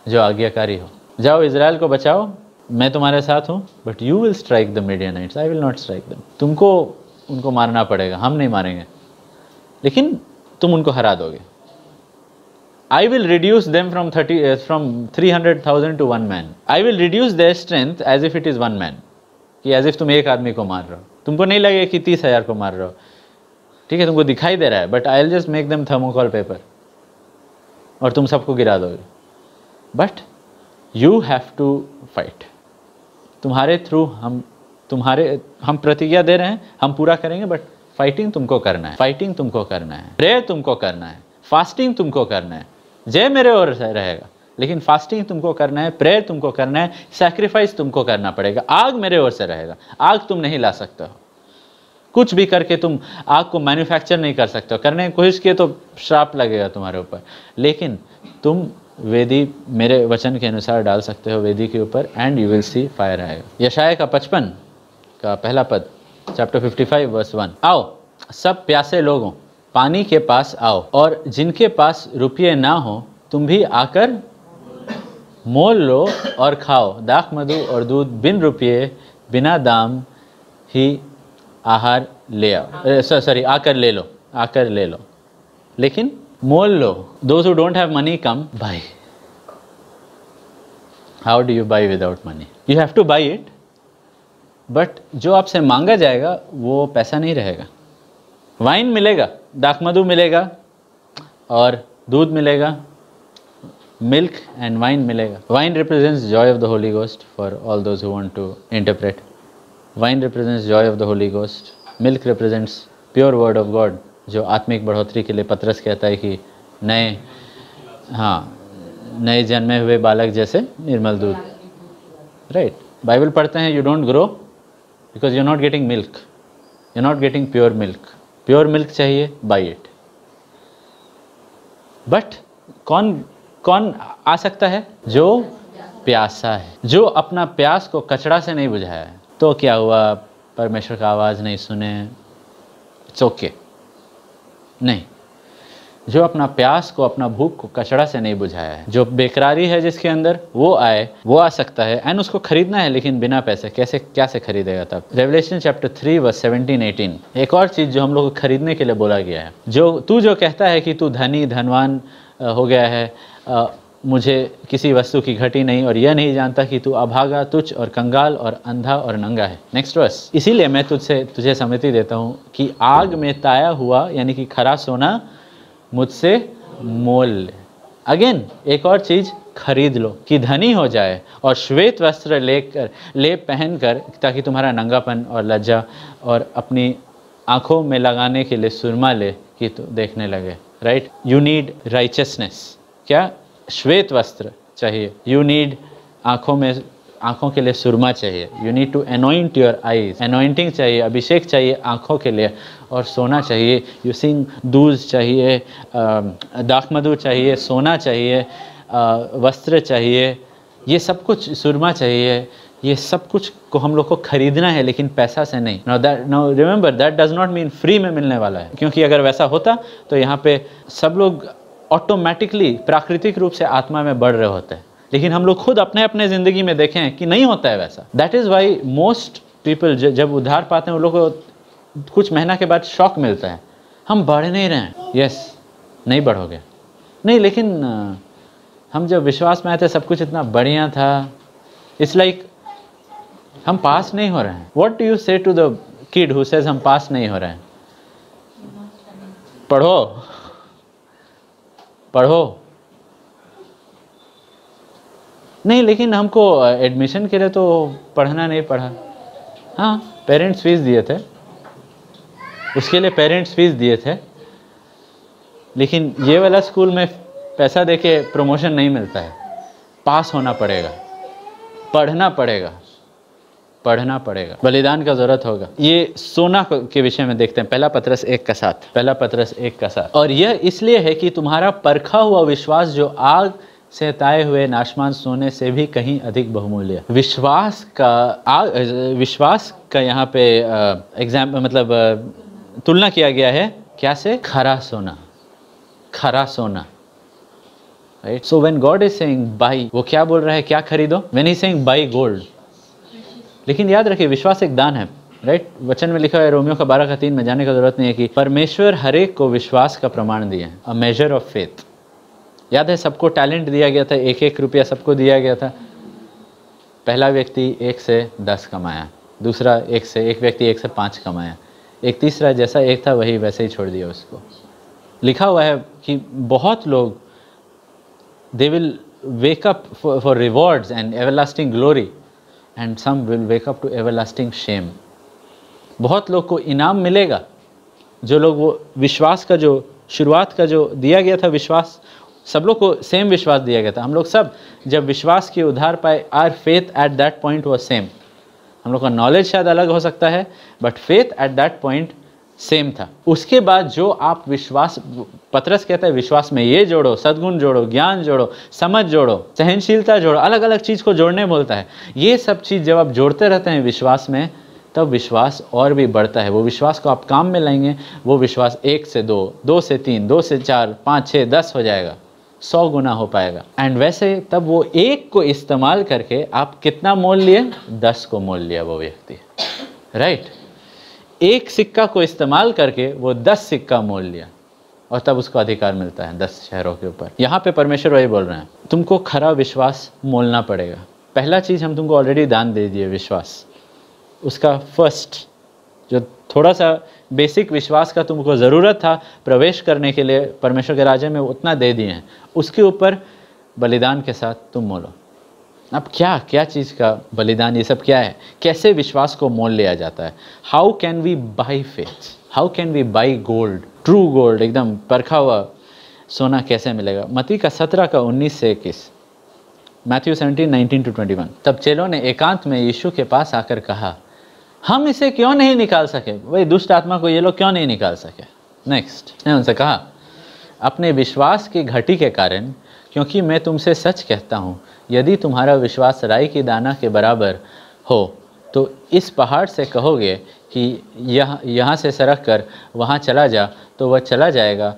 जो आज्ञाकारी हो। जाओ इज़राइल को बचाओ, मैं तुम्हारे साथ हूँ, but you will strike the Midianites, I will not strike them. तुमको उनको मारना पड़ेगा, हम नहीं मारेंगे, लेकिन तुम उनको हरा दोगे। I will reduce them from 300,000 to 1 man. I will reduce their strength as if it is 1 man. कि as if तुम एक आदमी को मार रहे हो, तुमको नहीं लगे कि 30,000 को मार रहे हो, ठीक है, तुमको दिखाई दे रहा है, but I will just make them thermocol paper, और तुम सबको गिरा दोगे। But you have to fight. तुम्हारे थ्रू हम प्रतिज्ञा दे रहे हैं, हम पूरा करेंगे, बट फाइटिंग तुमको करना है, फाइटिंग तुमको करना है, प्रेयर तुमको करना है, फास्टिंग तुमको करना है। जय मेरे ओर से रहेगा, लेकिन फास्टिंग तुमको करना है, प्रेयर तुमको करना है, सैक्रिफाइस तुमको करना पड़ेगा। आग मेरे ओर से रहेगा, आग तुम नहीं ला सकते हो, कुछ भी करके तुम आग को मैन्युफैक्चर नहीं कर सकते हो। करने की कोशिश किए तो श्राप लगेगा तुम्हारे ऊपर, लेकिन तुम वेदी मेरे वचन के अनुसार डाल सकते हो वेदी के ऊपर, and you will C fire आएगा। यशाया का 55 का पहला पद, चैप्टर 55 वर्स 1। आओ सब प्यासे लोगों, पानी के पास आओ, और जिनके पास रुपये ना हो तुम भी आकर मोल लो और खाओ। दाख मधु और दूध बिन रुपये बिना दाम ही आहार ले आओ, सॉरी आकर ले लो, आकर ले लो, लेकिन मोल लो। Those who don't have money come buy. How do you buy without money? You have to buy it, but जो आपसे मांगा जाएगा वो पैसा नहीं रहेगा। वाइन मिलेगा, दाखमधु मिलेगा और दूध मिलेगा, मिल्क एंड वाइन मिलेगा। Wine represents joy of the Holy Ghost for all those who want to interpret. Wine represents joy of the Holy Ghost, milk represents pure word of God, जो आत्मिक बढ़ोतरी के लिए पतरस कहता है कि नए जन्मे हुए बालक जैसे निर्मल दूध। राइट, बाइबल पढ़ते हैं, you don't grow because you are not getting milk, you are not getting pure milk. Pure milk चाहिए, बाय इट। बट कौन आ सकता है? जो प्यासा है, जो अपना प्यास को कचड़ा से नहीं बुझाया है। तो क्या हुआ, परमेश्वर का आवाज़ नहीं सुने, इट्स ओके, नहीं। जो अपना प्यास को, अपना भूख को कचड़ा से नहीं बुझाया है, जो बेकरारी है जिसके अंदर, वो आए, वो आ सकता है। एंड उसको खरीदना है, लेकिन बिना पैसे क्या से खरीदेगा? तब रेवलेशन चैप्टर 3 वर्स 17-18 एक और चीज़ जो हम लोग को खरीदने के लिए बोला गया है। जो कहता है कि तू धनवान हो गया है, मुझे किसी वस्तु की घटी नहीं, और यह नहीं जानता कि तू अभागा, तुच्छ और कंगाल और अंधा और नंगा है। नेक्स्ट वर्स, इसीलिए मैं तुझे सम्मति देता हूँ कि आग में ताया हुआ यानी कि खरा सोना मुझसे मोल ले। अगेन एक और चीज़ खरीद लो कि धनी हो जाए, और श्वेत वस्त्र ले पहनकर, ताकि तुम्हारा नंगापन और लज्जा, और अपनी आँखों में लगाने के लिए सुरमा ले कि तो देखने लगे। Right, you need richness. क्या? श्वेत वस्त्र चाहिए। यू नीड आँखों में आंखों के लिए सुरमा चाहिए, you need to anoint your eyes, anointing चाहिए, अभिषेक चाहिए आंखों के लिए, और सोना चाहिए, यूसिंग दूध चाहिए, दाखमधु चाहिए, सोना चाहिए, वस्त्र चाहिए, ये सब कुछ, सुरमा चाहिए, ये सब कुछ को हम लोग को खरीदना है, लेकिन पैसा से नहीं। Now remember that does not mean free में मिलने वाला है, क्योंकि अगर वैसा होता तो यहाँ पे सब लोग ऑटोमेटिकली प्राकृतिक रूप से आत्मा में बढ़ रहे होते हैं, लेकिन हम लोग खुद अपने अपने ज़िंदगी में देखें कि नहीं होता है वैसा। That is why most people जब उद्धार पाते हैं उन लोग को कुछ महीना के बाद शॉक मिलता है, हम बढ़ नहीं रहे हैं। यस, नहीं बढ़ोगे, नहीं, लेकिन हम जब विश्वास में आए थे सब कुछ इतना बढ़िया था, इट्स लाइक हम पास नहीं हो रहे हैं। What do you say to the kid who says हम पास नहीं हो रहे हैं? पढ़ो पढ़ो। नहीं, लेकिन हमको एडमिशन के लिए तो पढ़ना नहीं पड़ा। हाँ, पेरेंट्स फीस दिए थे, उसके लिए पेरेंट्स फीस दिए थे, लेकिन ये वाला स्कूल में पैसा देके प्रमोशन नहीं मिलता है, पास होना पड़ेगा, पढ़ना पड़ेगा, पढ़ना पड़ेगा, बलिदान का जरूरत होगा। ये सोना के विषय में देखते हैं, पहला पत्रस 1 का 7, पहला पत्रस 1 का 7। और यह इसलिए है कि तुम्हारा परखा हुआ विश्वास जो आग से ताए हुए नाशमान सोने से भी कहीं अधिक बहुमूल्य। विश्वास का यहाँ पे एग्जाम्पल मतलब तुलना किया गया है क्या से? खरा सोना, खरा सोना, right. So when God is saying by, वो क्या बोल रहा है, क्या खरीदो? When he saying by gold. लेकिन याद रखिए विश्वास एक दान है, राइट। वचन में लिखा है रोमियो का 12 का 3 में, जाने का जरूरत नहीं है, कि परमेश्वर हर एक को विश्वास का प्रमाण दिए, अ मेजर ऑफ फेथ। याद है सबको टैलेंट दिया गया था, 1-1 रुपया सबको दिया गया था। पहला व्यक्ति 1 से 10 कमाया, दूसरा 1 व्यक्ति 1 से 5 कमाया, एक तीसरा जैसा एक था वही वैसे ही छोड़ दिया उसको। लिखा हुआ है कि बहुत लोग they will wake up for rewards and everlasting glory and some will wake up to everlasting shame. बहुत लोग को इनाम मिलेगा, जो लोग वो विश्वास का जो शुरुआत का जो दिया गया था विश्वास, सब लोग को सेम विश्वास दिया गया था। हम लोग सब जब विश्वास के उद्धार पाए, are faith eight that point was same. हम लोग का नॉलेज शायद अलग हो सकता है, but faith eight that point same था। उसके बाद जो आप विश्वास, पतरस कहता है विश्वास में ये जोड़ो, सद्गुण जोड़ो, ज्ञान जोड़ो, समझ जोड़ो, सहनशीलता जोड़ो, अलग अलग चीज़ को जोड़ने बोलता है। ये सब चीज़ जब आप जोड़ते रहते हैं विश्वास में, तब विश्वास और भी बढ़ता है। वो विश्वास को आप काम में लाएंगे, वो विश्वास 1 से 2, 2 से 3, 2 से 4, 5, 6, 10 हो जाएगा, 100 गुना हो पाएगा। एंड वैसे तब वो 1 को इस्तेमाल करके आप कितना मोल लिए? 10 को मोल लिया वो व्यक्ति, राइट। 1 सिक्का को इस्तेमाल करके वो 10 सिक्का मोल लिया, और तब उसको अधिकार मिलता है 10 शहरों के ऊपर। यहाँ पे परमेश्वर वही बोल रहे हैं, तुमको खरा विश्वास मोलना पड़ेगा। पहला चीज़ हम तुमको ऑलरेडी दान दे दिए, विश्वास। उसका फर्स्ट जो थोड़ा सा बेसिक विश्वास का तुमको ज़रूरत था प्रवेश करने के लिए परमेश्वर के राज्य में, उतना दे दिए हैं। उसके ऊपर बलिदान के साथ तुम मोलो। अब क्या चीज़ का बलिदान, ये सब क्या है? कैसे विश्वास को मोल लिया जाता है? How can we buy faith? How can we buy gold, true gold, एकदम परखा हुआ सोना कैसे मिलेगा? मत्ती का 17 का 19 से 21, मैथ्यू 17:19-21। तब चेलों ने एकांत में यीशु के पास आकर कहा, हम इसे क्यों नहीं निकाल सके? वही दुष्ट आत्मा को ये लोग क्यों नहीं निकाल सके? नेक्स्ट ने उनसे कहा, अपने विश्वास की घटी के कारण, क्योंकि मैं तुमसे सच कहता हूँ, यदि तुम्हारा विश्वास राई की दाना के बराबर हो तो इस पहाड़ से कहोगे कि यहाँ से सरक कर वहाँ चला जा, तो वह चला जाएगा,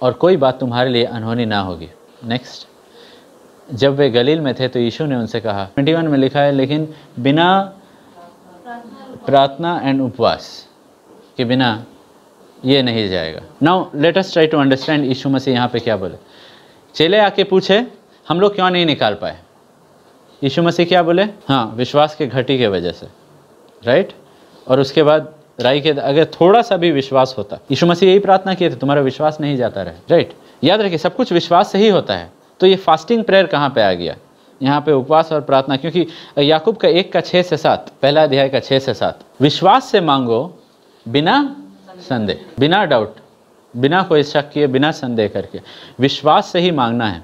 और कोई बात तुम्हारे लिए अनहोनी ना होगी। नेक्स्ट, जब वे गलील में थे तो यीशु ने उनसे कहा, 21 में लिखा है, लेकिन बिना प्रार्थना एंड उपवास के बिना ये नहीं जाएगा। Now let us try to understand Yeshu Masih यहाँ पे क्या बोले। चेले आके पूछे, हम लोग क्यों नहीं निकाल पाए? यीशु मसीह क्या बोले? हाँ, विश्वास के घटी के वजह से, राइट। और उसके बाद राई के, अगर थोड़ा सा भी विश्वास होता, यीशु मसीह यही प्रार्थना किए थे, तुम्हारा विश्वास नहीं जाता रहे, राइट। याद रखिए सब कुछ विश्वास से ही होता है। तो ये फास्टिंग प्रेयर कहाँ पे आ गया? यहाँ पे उपवास और प्रार्थना, क्योंकि याकूब का 1 का 6 से 7, पहला अध्याय का 6 से 7, विश्वास से मांगो बिना संदेह, बिना डाउट, बिना कोई शक किए, बिना संदेह करके, विश्वास से ही मांगना है।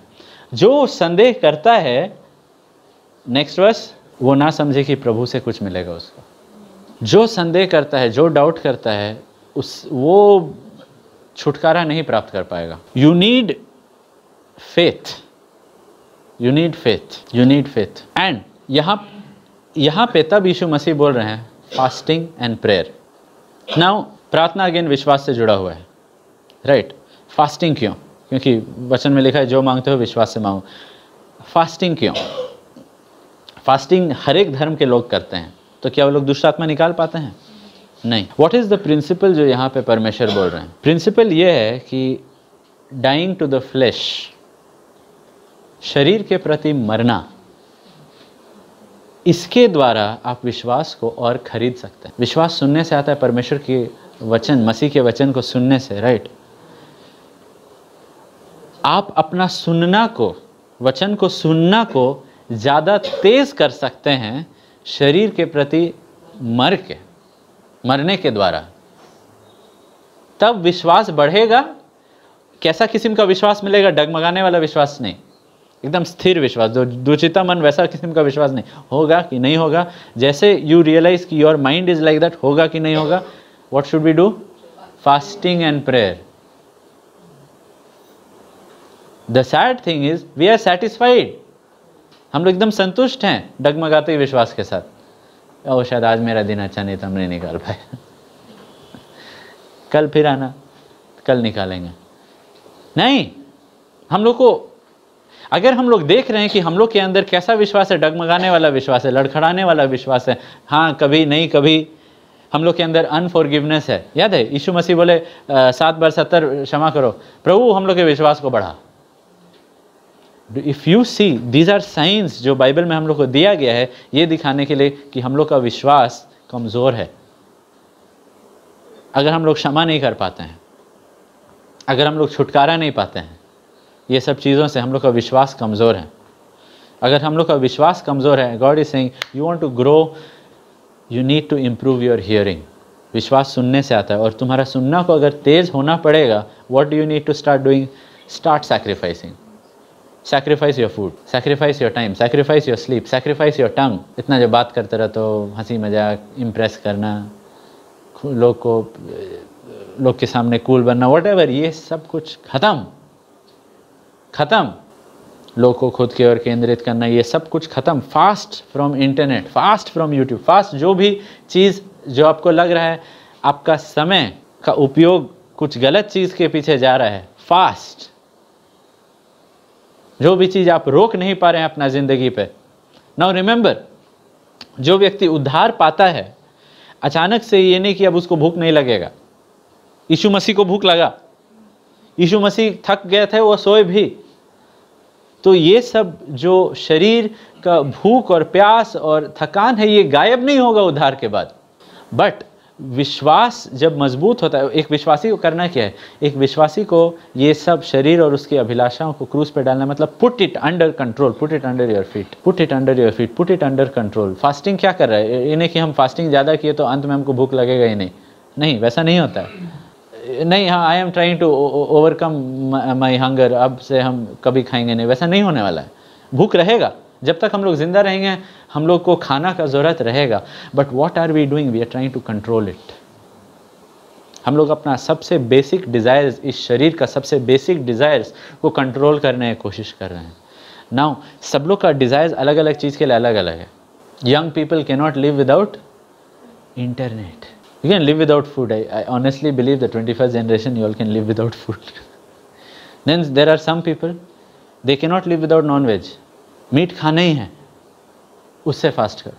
जो संदेह करता है, नेक्स्ट वर्स, वो ना समझे कि प्रभु से कुछ मिलेगा उसको। जो संदेह करता है, जो डाउट करता है, वो छुटकारा नहीं प्राप्त कर पाएगा। You need faith, you need faith, you need faith. And यहाँ पे तब यीशु मसीह बोल रहे हैं फास्टिंग एंड प्रेयर। नाउ प्रार्थना अगेन विश्वास से जुड़ा हुआ है, राइट? फास्टिंग क्यों? क्योंकि वचन में लिखा है जो मांगते हो विश्वास से मांगो। फास्टिंग क्यों? फास्टिंग हर एक धर्म के लोग करते हैं, तो क्या वो लोग दुष्ट आत्मा निकाल पाते हैं? नहीं। व्हाट इज द प्रिंसिपल जो यहाँ पे परमेश्वर बोल रहे हैं? प्रिंसिपल ये है कि डाइंग टू द फ्लेश, शरीर के प्रति मरना, इसके द्वारा आप विश्वास को और खरीद सकते हैं। विश्वास सुनने से आता है, परमेश्वर के वचन, मसीह के वचन को सुनने से, राइट? आप अपना सुनना को, वचन को सुनना को ज़्यादा तेज कर सकते हैं शरीर के प्रति मरने के द्वारा। तब विश्वास बढ़ेगा। कैसा किस्म का विश्वास मिलेगा? डगमगाने वाला विश्वास नहीं, एकदम स्थिर विश्वास, जो दुचिता मन, वैसा किस्म का विश्वास नहीं। होगा कि नहीं होगा, जैसे यू रियलाइज कि your mind is like that, होगा कि नहीं होगा। What should we do? Fasting and prayer. The sad thing is we are satisfied, हम लोग एकदम संतुष्ट हैं डगमगाते विश्वास के साथ। ओ शायद आज मेरा दिन अच्छा नहीं था, हम नहीं निकाल पाए, कल फिर आना, कल निकालेंगे। नहीं, हम लोग को, अगर हम लोग देख रहे हैं कि हम लोग के अंदर कैसा विश्वास है, डगमगाने वाला विश्वास है, लड़खड़ाने वाला विश्वास है, हाँ कभी नहीं कभी, हम लोग के अंदर अनफॉरगिवनेस है। याद है यीशु मसीह बोले 7 बार 70 क्षमा करो। प्रभु हम लोग के विश्वास को बढ़ा। If you see, these are science जो बाइबल में हम लोग को दिया गया है, ये दिखाने के लिए कि हम लोग का विश्वास कमज़ोर है। अगर हम लोग क्षमा नहीं कर पाते हैं, अगर हम लोग छुटकारा नहीं पाते हैं, ये सब चीज़ों से हम लोग का विश्वास कमज़ोर है। अगर हम लोग का विश्वास कमज़ोर है, God is saying you want to grow, you need to improve your hearing. विश्वास सुनने से आता है, और तुम्हारा सुनना को अगर तेज़ होना पड़ेगा, what do you need to start doing? Start sacrificing. Sacrifice your food, sacrifice your time, sacrifice your sleep, sacrifice your tongue. इतना जब बात करते रहो तो हंसी मजाक, इम्प्रेस करना, लोग के सामने कूल बनना, व्हाटएवर, ये सब कुछ खत्म। लोग को खुद की ओर केंद्रित करना, ये सब कुछ खत्म। Fast from internet, fast from YouTube, fast जो भी चीज़ जो आपको लग रहा है आपका समय का उपयोग कुछ गलत चीज़ के पीछे जा रहा है, फास्ट। जो भी चीज़ आप रोक नहीं पा रहे हैं अपना ज़िंदगी पे। नाउ रिमेंबर, जो व्यक्ति उद्धार पाता है, अचानक से ये नहीं कि अब उसको भूख नहीं लगेगा। यीशु मसीह को भूख लगा, यीशु मसीह थक गए थे, वो सोए भी। तो ये सब जो शरीर का भूख और प्यास और थकान है, ये गायब नहीं होगा उद्धार के बाद। बट विश्वास जब मजबूत होता है, एक विश्वासी को करना क्या है? एक विश्वासी को ये सब शरीर और उसकी अभिलाषाओं को क्रूस पे डालना, मतलब put it under control, put it under your feet, put it under your feet, put it under control. Fasting क्या कर रहा है? ये नहीं कि हम फास्टिंग ज़्यादा किए तो अंत में हमको भूख लगेगा ही नहीं, वैसा नहीं होता है। नहीं, हाँ I am trying to overcome my hunger, अब से हम कभी खाएंगे नहीं, वैसा नहीं होने वाला है। भूख रहेगा, जब तक हम लोग जिंदा रहेंगे हम लोग को खाना का ज़रूरत रहेगा। But what are we doing? We are trying to control it. हम लोग अपना सबसे बेसिक डिज़ायर्स, इस शरीर का सबसे बेसिक डिज़ायर्स को कंट्रोल करने की कोशिश कर रहे हैं। नाउ सब लोग का डिज़ायर्स अलग अलग चीज़ के लिए अलग अलग है। Young people can not live without internet, you can live without food. I honestly believe the 21st generation you all can live without food. Then there are some people, they cannot live without non-veg. Meat खाना ही है, उससे फास्ट कर।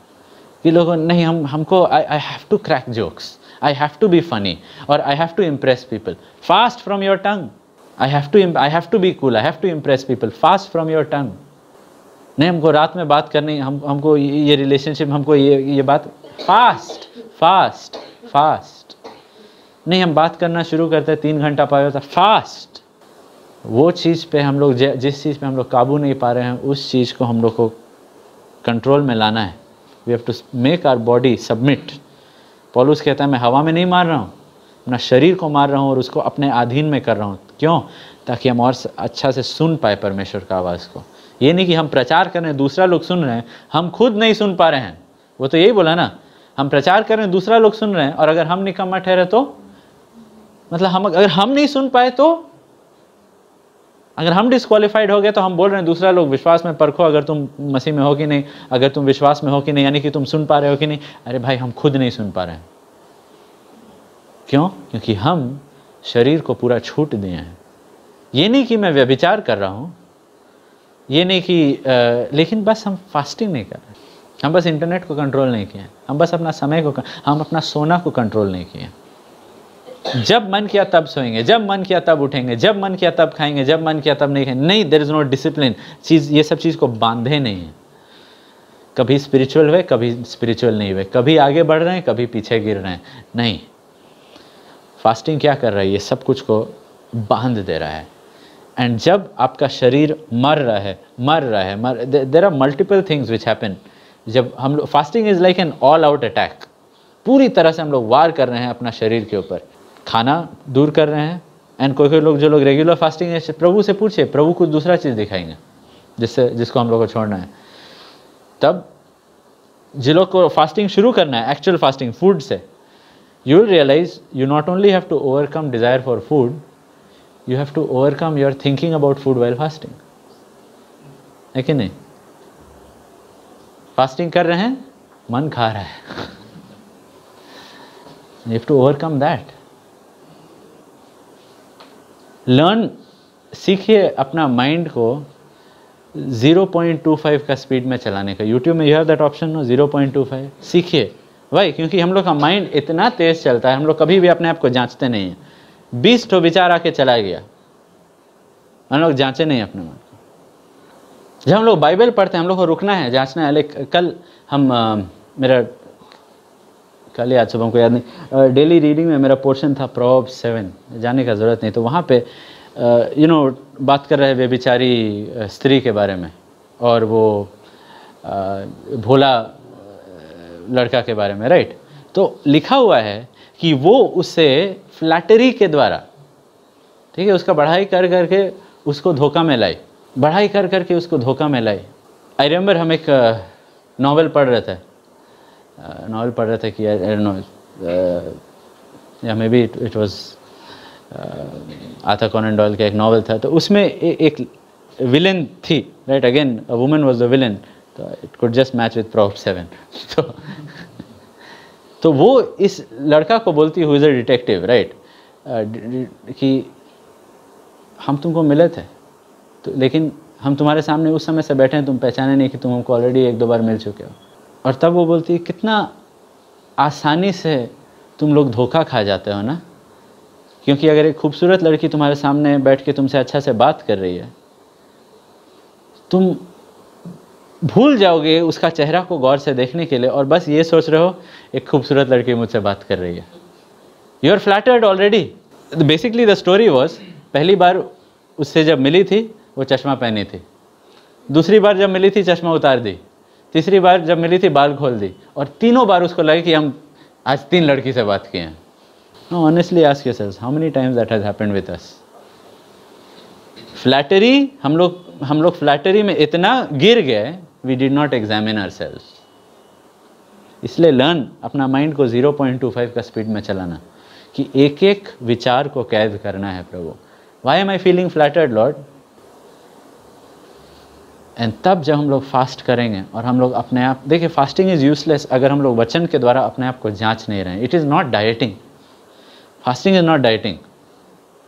ये लोगों नहीं, हमको I have to crack jokes, I have to be funny, or I have to impress people. Fast from your tongue. I have to be cool, I have to impress people. Fast from your tongue. नहीं, हमको रात में बात करनी, हमको ये रिलेशनशिप, हमको ये बात, फास्ट नहीं, हम बात करना शुरू करते हैं 3 घंटा पाए होता, फास्ट। वो चीज़ पे हम लोग, जिस चीज़ पे हम लोग काबू नहीं पा रहे हैं, उस चीज़ को हम लोग को कंट्रोल में लाना है। We have to make our body submit. पौलुस कहता है मैं हवा में नहीं मार रहा हूँ, अपना शरीर को मार रहा हूँ और उसको अपने अधीन में कर रहा हूँ। क्यों? ताकि हम और अच्छा से सुन पाए परमेश्वर का आवाज़ को। ये नहीं कि हम प्रचार कर रहे हैं दूसरा लोग सुन रहे हैं, हम खुद नहीं सुन पा रहे हैं। वो तो यही बोला ना, हम प्रचार कर रहे हैं दूसरा लोग सुन रहे हैं, और अगर हम निकम्मा ठहरे तो मतलब अगर हम नहीं सुन पाए तो, अगर हम डिस्क्वालिफाइड हो गए तो हम बोल रहे हैं दूसरा लोग विश्वास में परखो अगर तुम मसीह में हो कि नहीं, अगर तुम विश्वास में हो कि नहीं, यानी कि तुम सुन पा रहे हो कि नहीं। अरे भाई, हम खुद नहीं सुन पा रहे हैं। क्यों? क्योंकि हम शरीर को पूरा छूट दिए हैं। ये नहीं कि मैं व्यभिचार कर रहा हूँ, ये नहीं कि लेकिन बस हम फास्टिंग नहीं कर रहे, हम बस इंटरनेट को कंट्रोल नहीं किए, हम बस अपना समय को, हम अपना सोना को कंट्रोल नहीं किए। जब मन किया तब सोएंगे, जब मन किया तब उठेंगे, जब मन किया तब खाएंगे, जब मन किया तब नहीं खाएंगे। नहीं, देयर इज नो डिसिप्लिन। ये सब चीज़ को बांधे नहीं है। कभी स्पिरिचुअल हुए, कभी स्पिरिचुअल नहीं हुए, कभी आगे बढ़ रहे हैं, कभी पीछे गिर रहे हैं। नहीं, फास्टिंग क्या कर रहा है? ये सब कुछ को बांध दे रहा है। एंड जब आपका शरीर मर रहा है, there are multiple things which happen. जब हम लोग, fasting is like an all out attack. पूरी तरह से हम लोग वार कर रहे हैं अपना शरीर के ऊपर, खाना दूर कर रहे हैं। एंड कोई लोग, जो लोग रेगुलर फास्टिंग है, प्रभु से पूछिए, प्रभु कुछ दूसरा चीज़ दिखाएंगे जिसको हम लोग को छोड़ना है। तब जिन लोग को फास्टिंग शुरू करना है, एक्चुअल फास्टिंग फूड से, you will realize you not only have to overcome desire for food, you have to overcome your thinking about food while fasting. है कि नहीं? फास्टिंग कर रहे हैं, मन खा रहा है। You have to overcome that. Learn, सीखिए अपना माइंड को 0.25 का स्पीड में चलाने का। YouTube में you have that option, no? 0.25 सीखिए। भाई, क्योंकि हम लोग का माइंड इतना तेज चलता है, हम लोग कभी भी अपने आप को जांचते नहीं हैं। 20 ठो विचार आके चला गया, हम लोग जांचे नहीं अपने मन को। जब हम लोग बाइबल पढ़ते हैं, हम लोग को रुकना है, जांचना है। कल हम मेरा कल या आज सुबह को याद नहीं, डेली रीडिंग में मेरा पोर्शन था प्रोवर्ब्स 7, जाने का ज़रूरत नहीं। तो वहाँ पे बात कर रहे हैं व्यभिचारी स्त्री के बारे में, और वो भोला लड़का के बारे में, राइट? तो लिखा हुआ है कि वो उससे फ्लैटरी के द्वारा, ठीक है, उसका बढ़ाई कर करके उसको धोखा में लाई, बढ़ाई कर करके उसको धोखा में लाई। आई रिमेंबर हम एक नॉवेल पढ़ रहे थे कि आई डोंट नो, या may be it was Arthur Conan Doyle का एक नॉवेल था। तो उसमें एक विलेन थी, right? Again a woman was the villain, तो it could just match with proverbs 7। तो वो इस लड़का को बोलती, who is a detective, right, कि हम तुमको मिले थे, तो लेकिन हम तुम्हारे सामने उस समय से बैठे हैं, तुम पहचाने नहीं कि तुम हमको ऑलरेडी 1-2 बार मिल चुके हो। और तब वो बोलती, कितना आसानी से तुम लोग धोखा खा जाते हो ना, क्योंकि अगर एक खूबसूरत लड़की तुम्हारे सामने बैठ के तुमसे अच्छा से बात कर रही है, तुम भूल जाओगे उसका चेहरा को गौर से देखने के लिए, और बस ये सोच रहे हो एक खूबसूरत लड़की मुझसे बात कर रही है। You are flattered already. Basically the story was, पहली बार उससे जब मिली थी वो चश्मा पहनी थी, दूसरी बार जब मिली थी चश्मा उतार दी, तीसरी बार जब मिली थी बाल खोल दी, और तीनों बार उसको लगे कि हम आज 3 लड़की से बात किए हैं। No, honestly ask yourself, how many times that has happened with us? Flattery, हम लोग फ्लैटरी में इतना गिर गए, we did not examine ourselves. इसलिए लर्न अपना माइंड को 0.25 का स्पीड में चलाना, कि एक एक विचार को कैद करना है। प्रभु, why am I feeling flattered Lord? And तब जब हम लोग फास्ट करेंगे और हम लोग अपने आप, देखिए फास्टिंग इज़ यूजलेस अगर हम लोग वचन के द्वारा अपने आप को जांच नहीं रहे हैं। It is not dieting, fasting is not dieting,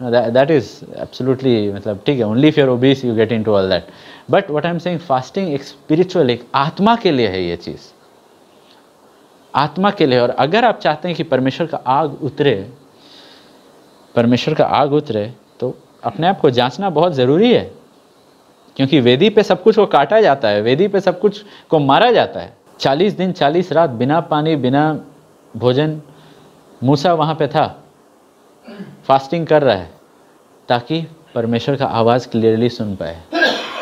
that is absolutely, मतलब ठीक है, only if you're obese you get into all that, but what I'm saying, fasting एक spiritual, एक आत्मा के लिए है ये चीज़, आत्मा के लिए। और अगर आप चाहते हैं कि परमेश्वर का आग उतरे, तो अपने आप को जांचना बहुत ज़रूरी है, क्योंकि वेदी पे सब कुछ को काटा जाता है, वेदी पे सब कुछ को मारा जाता है। 40 दिन 40 रात बिना पानी बिना भोजन मूसा वहाँ पे था, फास्टिंग कर रहा है ताकि परमेश्वर का आवाज़ क्लियरली सुन पाए,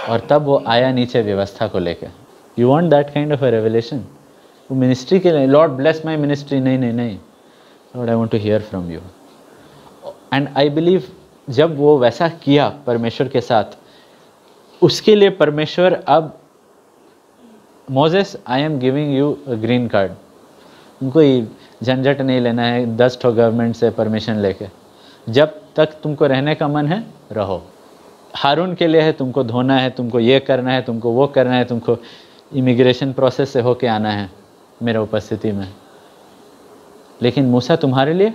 और तब वो आया नीचे व्यवस्था को लेकर। You want that kind of a revelation? वो मिनिस्ट्री के लिए, लॉर्ड ब्लेस माय मिनिस्ट्री, नहीं, lord I want to hear from you. And I believe जब वो वैसा किया परमेश्वर के साथ, उसके लिए परमेश्वर अब Moses, I am giving you a green card, उनको झंझट नहीं लेना है 10 ठो गवर्नमेंट से परमिशन लेके, जब तक तुमको रहने का मन है रहो। हारून के लिए है तुमको धोना है, तुमको ये करना है, तुमको वो करना है, तुमको इमिग्रेशन प्रोसेस से होके आना है मेरे उपस्थिति में। लेकिन मूसा तुम्हारे लिए